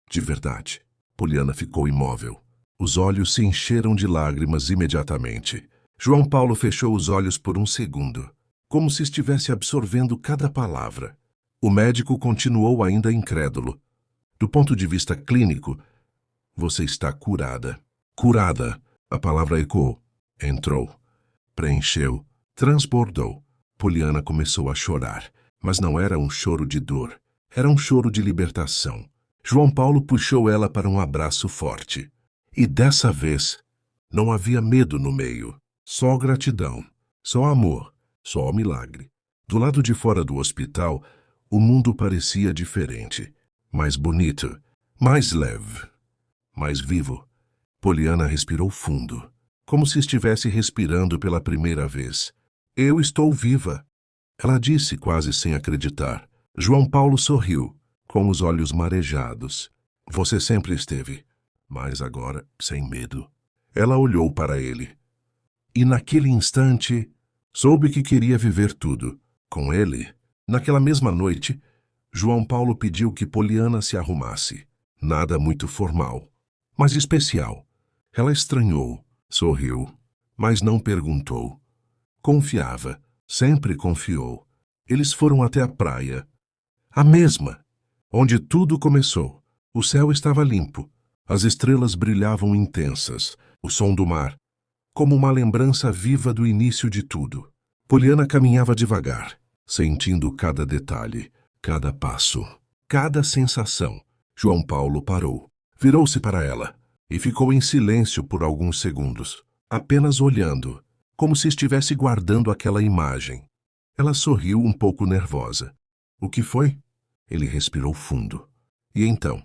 De verdade. Poliana ficou imóvel. Os olhos se encheram de lágrimas imediatamente. João Paulo fechou os olhos por um segundo, como se estivesse absorvendo cada palavra. O médico continuou ainda incrédulo. Do ponto de vista clínico, você está curada. Curada. A palavra ecoou. Entrou. Preencheu. Transbordou. Poliana começou a chorar, mas não era um choro de dor. Era um choro de libertação. João Paulo puxou ela para um abraço forte. E dessa vez, não havia medo no meio. Só gratidão. Só amor. Só milagre. Do lado de fora do hospital, o mundo parecia diferente. Mais bonito, mais leve, mais vivo. Poliana respirou fundo, como se estivesse respirando pela primeira vez. Eu estou viva, ela disse quase sem acreditar. João Paulo sorriu, com os olhos marejados. Você sempre esteve, mas agora sem medo. Ela olhou para ele. E naquele instante, soube que queria viver tudo. Com ele, naquela mesma noite, João Paulo pediu que Poliana se arrumasse. Nada muito formal, mas especial. Ela estranhou, sorriu, mas não perguntou. Confiava, sempre confiou. Eles foram até a praia. A mesma, onde tudo começou. O céu estava limpo, as estrelas brilhavam intensas, o som do mar, como uma lembrança viva do início de tudo. Poliana caminhava devagar, sentindo cada detalhe, cada passo, cada sensação. João Paulo parou, virou-se para ela e ficou em silêncio por alguns segundos, apenas olhando, como se estivesse guardando aquela imagem. Ela sorriu um pouco nervosa. O que foi? Ele respirou fundo. E então,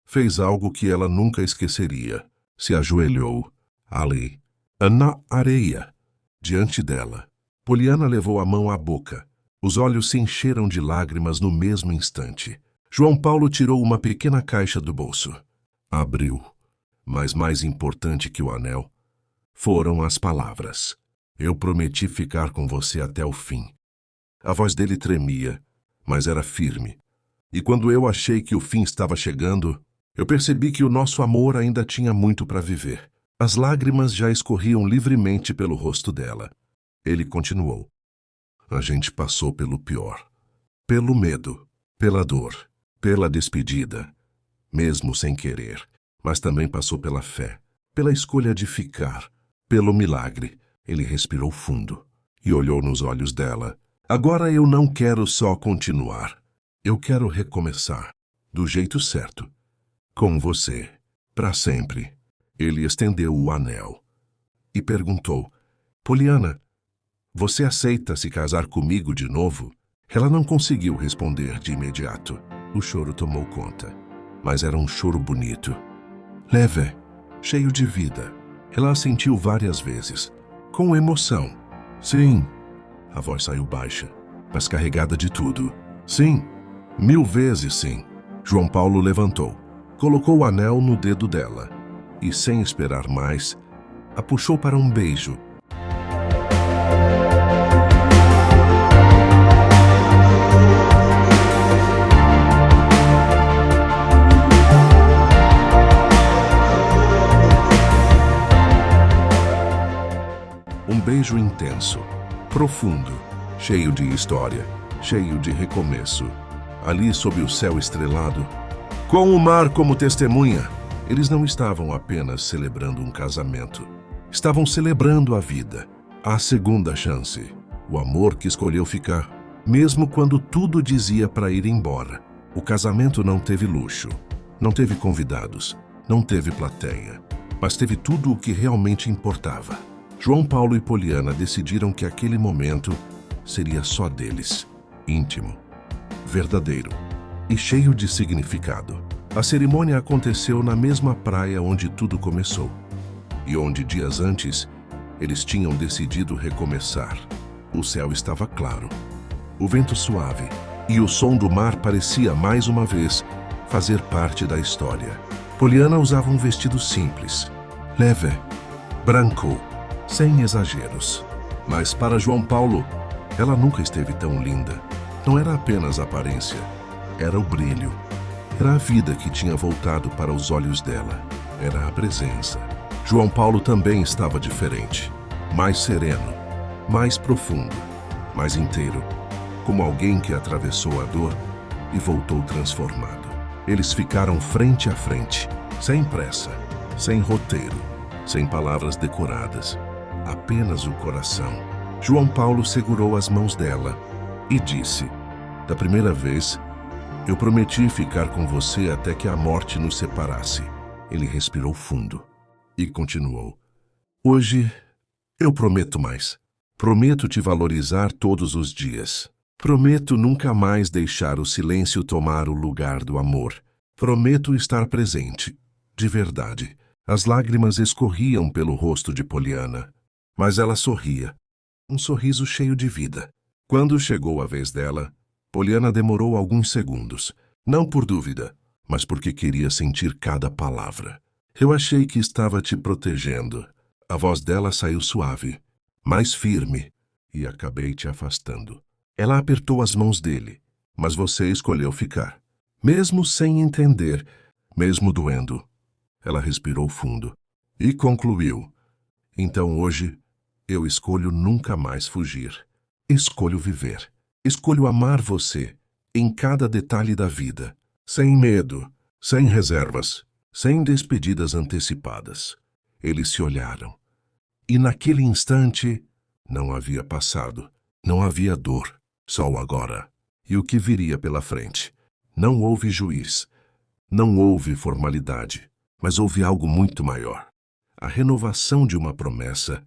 fez algo que ela nunca esqueceria. Se ajoelhou, ali, na areia, diante dela. Poliana levou a mão à boca. Os olhos se encheram de lágrimas no mesmo instante. João Paulo tirou uma pequena caixa do bolso. Abriu. Mas mais importante que o anel foram as palavras. Eu prometi ficar com você até o fim. A voz dele tremia, mas era firme. E quando eu achei que o fim estava chegando, eu percebi que o nosso amor ainda tinha muito para viver. As lágrimas já escorriam livremente pelo rosto dela. Ele continuou. A gente passou pelo pior. Pelo medo, pela dor, pela despedida, mesmo sem querer. Mas também passou pela fé, pela escolha de ficar, pelo milagre. Ele respirou fundo e olhou nos olhos dela. Agora eu não quero só continuar. Eu quero recomeçar, do jeito certo. Com você, para sempre. Ele estendeu o anel e perguntou, Poliana, você aceita se casar comigo de novo? Ela não conseguiu responder de imediato. O choro tomou conta, mas era um choro bonito. Leve, cheio de vida. Ela assentiu várias vezes, com emoção. Sim. A voz saiu baixa, mas carregada de tudo. Sim. 1000 vezes sim. João Paulo levantou, colocou o anel no dedo dela e, sem esperar mais, a puxou para um beijo. Um beijo intenso, profundo, cheio de história, cheio de recomeço. Ali sob o céu estrelado, com o mar como testemunha, eles não estavam apenas celebrando um casamento. Estavam celebrando a vida, a segunda chance, o amor que escolheu ficar, mesmo quando tudo dizia para ir embora. O casamento não teve luxo, não teve convidados, não teve plateia, mas teve tudo o que realmente importava. João Paulo e Poliana decidiram que aquele momento seria só deles, íntimo, verdadeiro e cheio de significado. A cerimônia aconteceu na mesma praia onde tudo começou e onde dias antes eles tinham decidido recomeçar. O céu estava claro, o vento suave e o som do mar parecia mais uma vez fazer parte da história. Poliana usava um vestido simples, leve, branco, sem exageros. Mas para João Paulo, ela nunca esteve tão linda. Não era apenas a aparência, era o brilho. Era a vida que tinha voltado para os olhos dela. Era a presença. João Paulo também estava diferente. Mais sereno, mais profundo, mais inteiro. Como alguém que atravessou a dor e voltou transformado. Eles ficaram frente a frente, sem pressa, sem roteiro, sem palavras decoradas. Apenas o coração. João Paulo segurou as mãos dela e disse, da primeira vez, eu prometi ficar com você até que a morte nos separasse. Ele respirou fundo e continuou. Hoje, eu prometo mais. Prometo te valorizar todos os dias. Prometo nunca mais deixar o silêncio tomar o lugar do amor. Prometo estar presente, de verdade. As lágrimas escorriam pelo rosto de Poliana, mas ela sorria, um sorriso cheio de vida. Quando chegou a vez dela, Poliana demorou alguns segundos, não por dúvida, mas porque queria sentir cada palavra. Eu achei que estava te protegendo. A voz dela saiu suave, mais firme, e acabei te afastando. Ela apertou as mãos dele, mas você escolheu ficar. Mesmo sem entender, mesmo doendo. Ela respirou fundo e concluiu. Então hoje, eu escolho nunca mais fugir. Escolho viver. Escolho amar você, em cada detalhe da vida. Sem medo, sem reservas, sem despedidas antecipadas. Eles se olharam. E naquele instante, não havia passado, não havia dor, só o agora. E o que viria pela frente. Não houve juiz, não houve formalidade, mas houve algo muito maior. A renovação de uma promessa,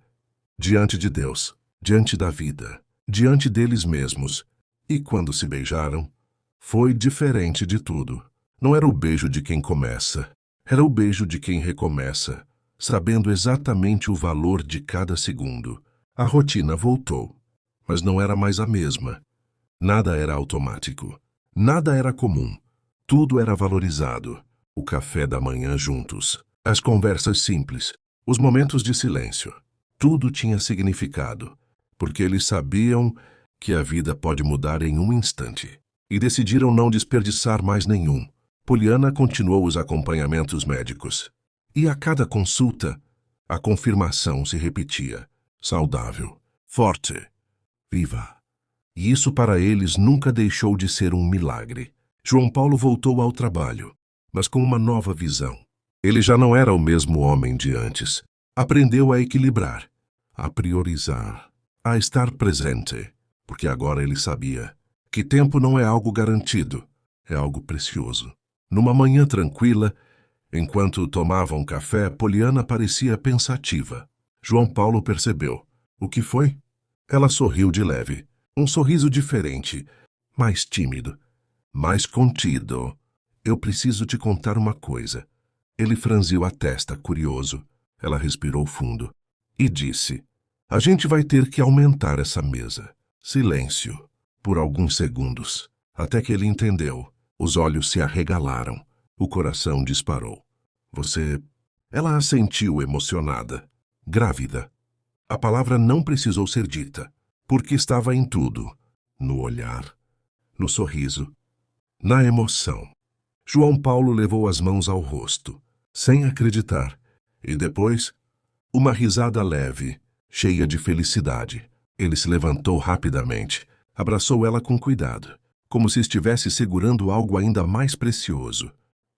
diante de Deus, diante da vida, diante deles mesmos. E quando se beijaram, foi diferente de tudo. Não era o beijo de quem começa, era o beijo de quem recomeça, sabendo exatamente o valor de cada segundo. A rotina voltou, mas não era mais a mesma. Nada era automático, nada era comum, tudo era valorizado. O café da manhã juntos, as conversas simples, os momentos de silêncio, tudo tinha significado, porque eles sabiam que a vida pode mudar em um instante, e decidiram não desperdiçar mais nenhum. Poliana continuou os acompanhamentos médicos, e a cada consulta, a confirmação se repetia: saudável, forte, viva. E isso para eles nunca deixou de ser um milagre. João Paulo voltou ao trabalho, mas com uma nova visão. Ele já não era o mesmo homem de antes. Aprendeu a equilibrar, a priorizar, a estar presente, porque agora ele sabia que tempo não é algo garantido, é algo precioso. Numa manhã tranquila, enquanto tomavam café, Poliana parecia pensativa. João Paulo percebeu. O que foi? Ela sorriu de leve. Um sorriso diferente, mais tímido, mais contido. Eu preciso te contar uma coisa. Ele franziu a testa, curioso. Ela respirou fundo e disse: a gente vai ter que aumentar essa mesa. Silêncio, por alguns segundos, até que ele entendeu. Os olhos se arregalaram. O coração disparou. Você... Ela assentiu emocionada, grávida. A palavra não precisou ser dita, porque estava em tudo. No olhar, no sorriso, na emoção. João Paulo levou as mãos ao rosto, sem acreditar, e depois, uma risada leve, cheia de felicidade. Ele se levantou rapidamente, abraçou ela com cuidado, como se estivesse segurando algo ainda mais precioso.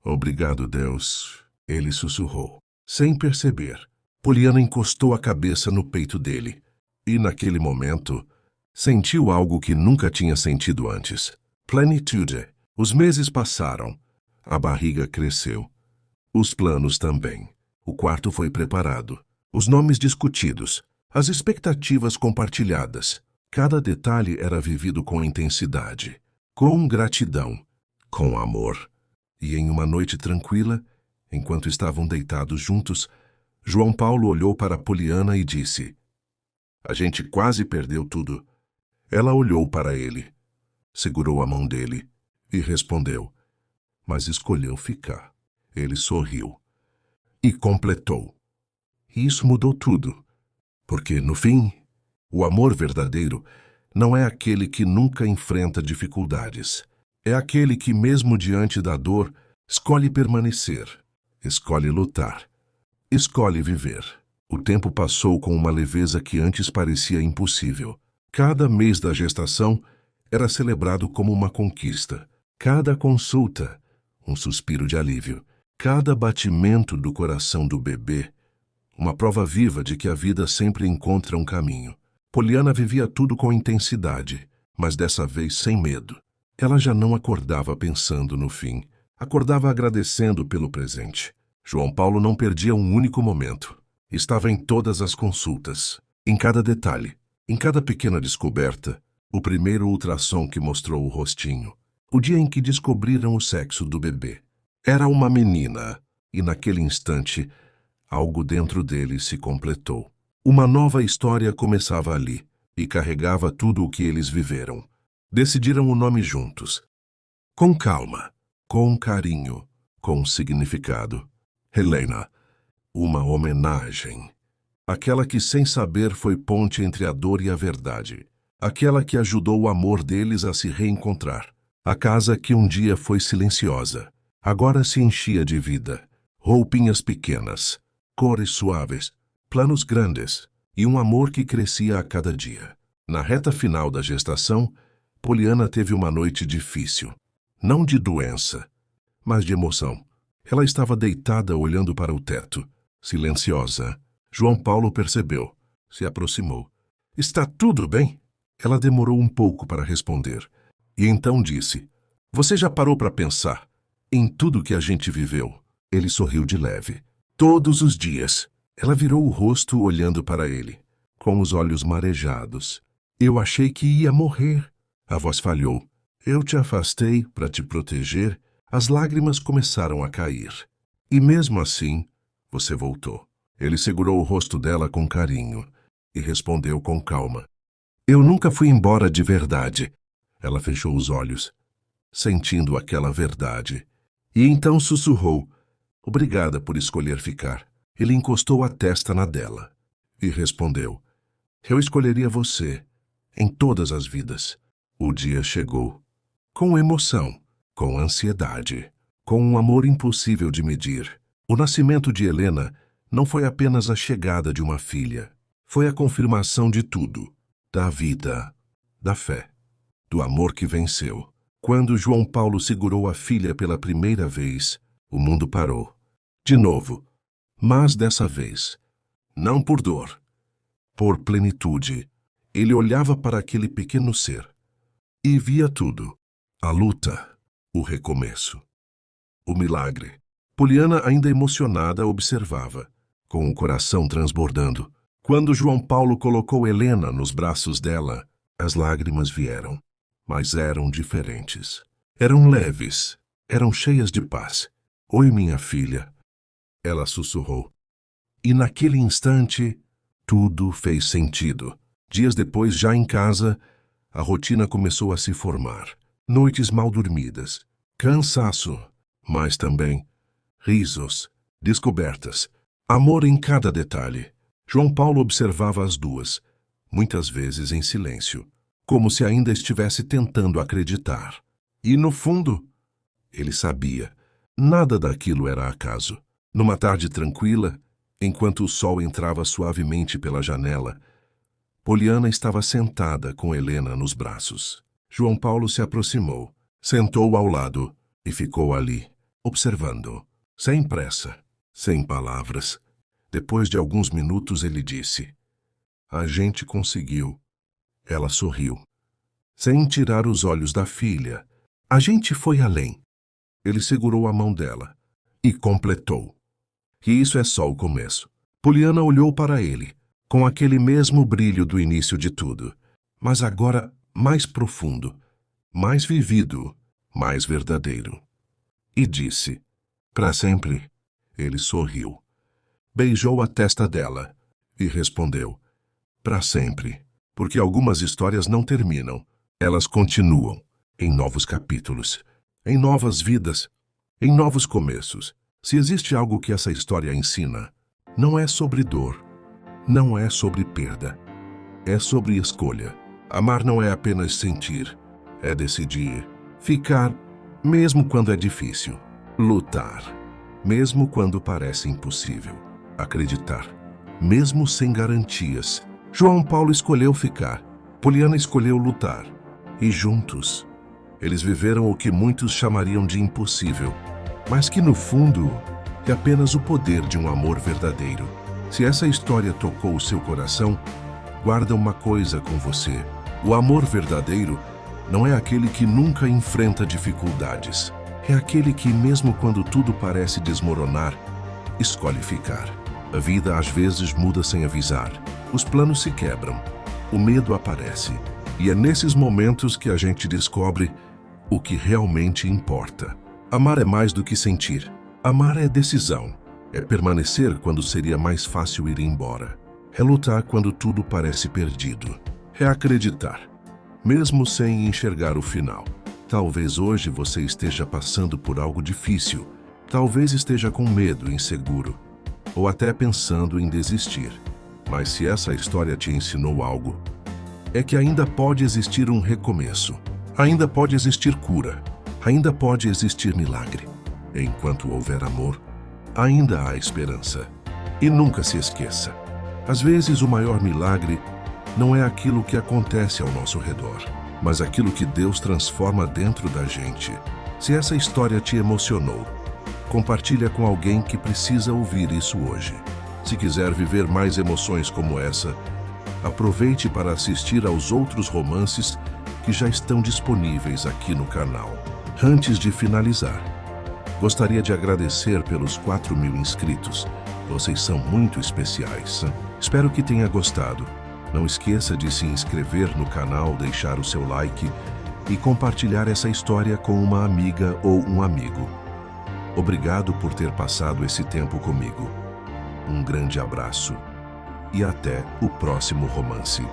Obrigado, Deus, ele sussurrou. Sem perceber, Poliana encostou a cabeça no peito dele, e naquele momento, sentiu algo que nunca tinha sentido antes. Plenitude. Os meses passaram. A barriga cresceu. Os planos também. O quarto foi preparado. Os nomes discutidos. As expectativas compartilhadas. Cada detalhe era vivido com intensidade, com gratidão, com amor. E em uma noite tranquila, enquanto estavam deitados juntos, João Paulo olhou para Poliana e disse: a gente quase perdeu tudo. Ela olhou para ele, segurou a mão dele e respondeu: mas escolheu ficar. Ele sorriu e completou: e isso mudou tudo, porque, no fim, o amor verdadeiro não é aquele que nunca enfrenta dificuldades. É aquele que, mesmo diante da dor, escolhe permanecer, escolhe lutar, escolhe viver. O tempo passou com uma leveza que antes parecia impossível. Cada mês da gestação era celebrado como uma conquista. Cada consulta, um suspiro de alívio. Cada batimento do coração do bebê, uma prova viva de que a vida sempre encontra um caminho. Poliana vivia tudo com intensidade, mas dessa vez sem medo. Ela já não acordava pensando no fim. Acordava agradecendo pelo presente. João Paulo não perdia um único momento. Estava em todas as consultas, em cada detalhe, Em cada pequena descoberta, o primeiro ultrassom que mostrou o rostinho, o dia em que descobriram o sexo do bebê. Era uma menina, e naquele instante, algo dentro dele se completou. Uma nova história começava ali, e carregava tudo o que eles viveram. Decidiram o nome juntos. Com calma, com carinho, com significado. Helena, uma homenagem. Aquela que sem saber foi ponte entre a dor e a verdade. Aquela que ajudou o amor deles a se reencontrar. A casa que um dia foi silenciosa, agora se enchia de vida. Roupinhas pequenas, cores suaves, planos grandes e um amor que crescia a cada dia. Na reta final da gestação, Poliana teve uma noite difícil. Não de doença, mas de emoção. Ela estava deitada olhando para o teto, silenciosa. João Paulo percebeu, se aproximou. Está tudo bem? Ela demorou um pouco para responder. E então disse, você já parou para pensar em tudo que a gente viveu? Ele sorriu de leve. Todos os dias. Ela virou o rosto olhando para ele, com os olhos marejados. Eu achei que ia morrer. A voz falhou. Eu te afastei para te proteger. As lágrimas começaram a cair. E mesmo assim, você voltou. Ele segurou o rosto dela com carinho e respondeu com calma. Eu nunca fui embora de verdade. Ela fechou os olhos, sentindo aquela verdade. E então sussurrou. Obrigada por escolher ficar. Ele encostou a testa na dela e respondeu. Eu escolheria você em todas as vidas. O dia chegou. Com emoção, com ansiedade, com um amor impossível de medir. O nascimento de Helena não foi apenas a chegada de uma filha. Foi a confirmação de tudo. Da vida, da fé, do amor que venceu. Quando João Paulo segurou a filha pela primeira vez, o mundo parou. De novo, mas dessa vez, não por dor, por plenitude. Ele olhava para aquele pequeno ser e via tudo. A luta, o recomeço, o milagre. Poliana, ainda emocionada, observava, com o coração transbordando. Quando João Paulo colocou Helena nos braços dela, as lágrimas vieram, mas eram diferentes. Eram leves, eram cheias de paz. Oi, minha filha, ela sussurrou. E naquele instante, tudo fez sentido. Dias depois, já em casa, a rotina começou a se formar. Noites mal dormidas, cansaço, mas também risos, descobertas, amor em cada detalhe. João Paulo observava as duas, muitas vezes em silêncio, como se ainda estivesse tentando acreditar. E no fundo, ele sabia, nada daquilo era acaso. Numa tarde tranquila, enquanto o sol entrava suavemente pela janela, Poliana estava sentada com Helena nos braços. João Paulo se aproximou, sentou ao lado e ficou ali, observando, sem pressa, sem palavras. Depois de alguns minutos ele disse, a gente conseguiu. Ela sorriu, sem tirar os olhos da filha. A gente foi além. Ele segurou a mão dela e completou. E isso é só o começo. Poliana olhou para ele, com aquele mesmo brilho do início de tudo, mas agora mais profundo, mais vivido, mais verdadeiro. E disse, para sempre. Ele sorriu, beijou a testa dela e respondeu, para sempre, porque algumas histórias não terminam, elas continuam, em novos capítulos, em novas vidas, em novos começos. Se existe algo que essa história ensina, não é sobre dor, não é sobre perda, é sobre escolha. Amar não é apenas sentir, é decidir, ficar, mesmo quando é difícil, lutar, mesmo quando parece impossível, acreditar, mesmo sem garantias. João Paulo escolheu ficar, Poliana escolheu lutar, e juntos, eles viveram o que muitos chamariam de impossível, mas que no fundo é apenas o poder de um amor verdadeiro. Se essa história tocou o seu coração, guarda uma coisa com você. O amor verdadeiro não é aquele que nunca enfrenta dificuldades. É aquele que, mesmo quando tudo parece desmoronar, escolhe ficar. A vida às vezes muda sem avisar. Os planos se quebram. o medo aparece. E é nesses momentos que a gente descobre o que realmente importa. Amar é mais do que sentir. Amar é decisão. É permanecer quando seria mais fácil ir embora. É lutar quando tudo parece perdido. É acreditar, mesmo sem enxergar o final. Talvez hoje você esteja passando por algo difícil. Talvez esteja com medo, inseguro, ou até pensando em desistir. Mas se essa história te ensinou algo, é que ainda pode existir um recomeço. Ainda pode existir cura. Ainda pode existir milagre. Enquanto houver amor, ainda há esperança. E nunca se esqueça, às vezes o maior milagre não é aquilo que acontece ao nosso redor, mas aquilo que Deus transforma dentro da gente. Se essa história te emocionou, compartilha com alguém que precisa ouvir isso hoje. Se quiser viver mais emoções como essa, aproveite para assistir aos outros romances que já estão disponíveis aqui no canal. Antes de finalizar, gostaria de agradecer pelos 4.000 inscritos. Vocês são muito especiais. Espero que tenha gostado. Não esqueça de se inscrever no canal, deixar o seu like e compartilhar essa história com uma amiga ou um amigo. Obrigado por ter passado esse tempo comigo. Um grande abraço e até o próximo romance.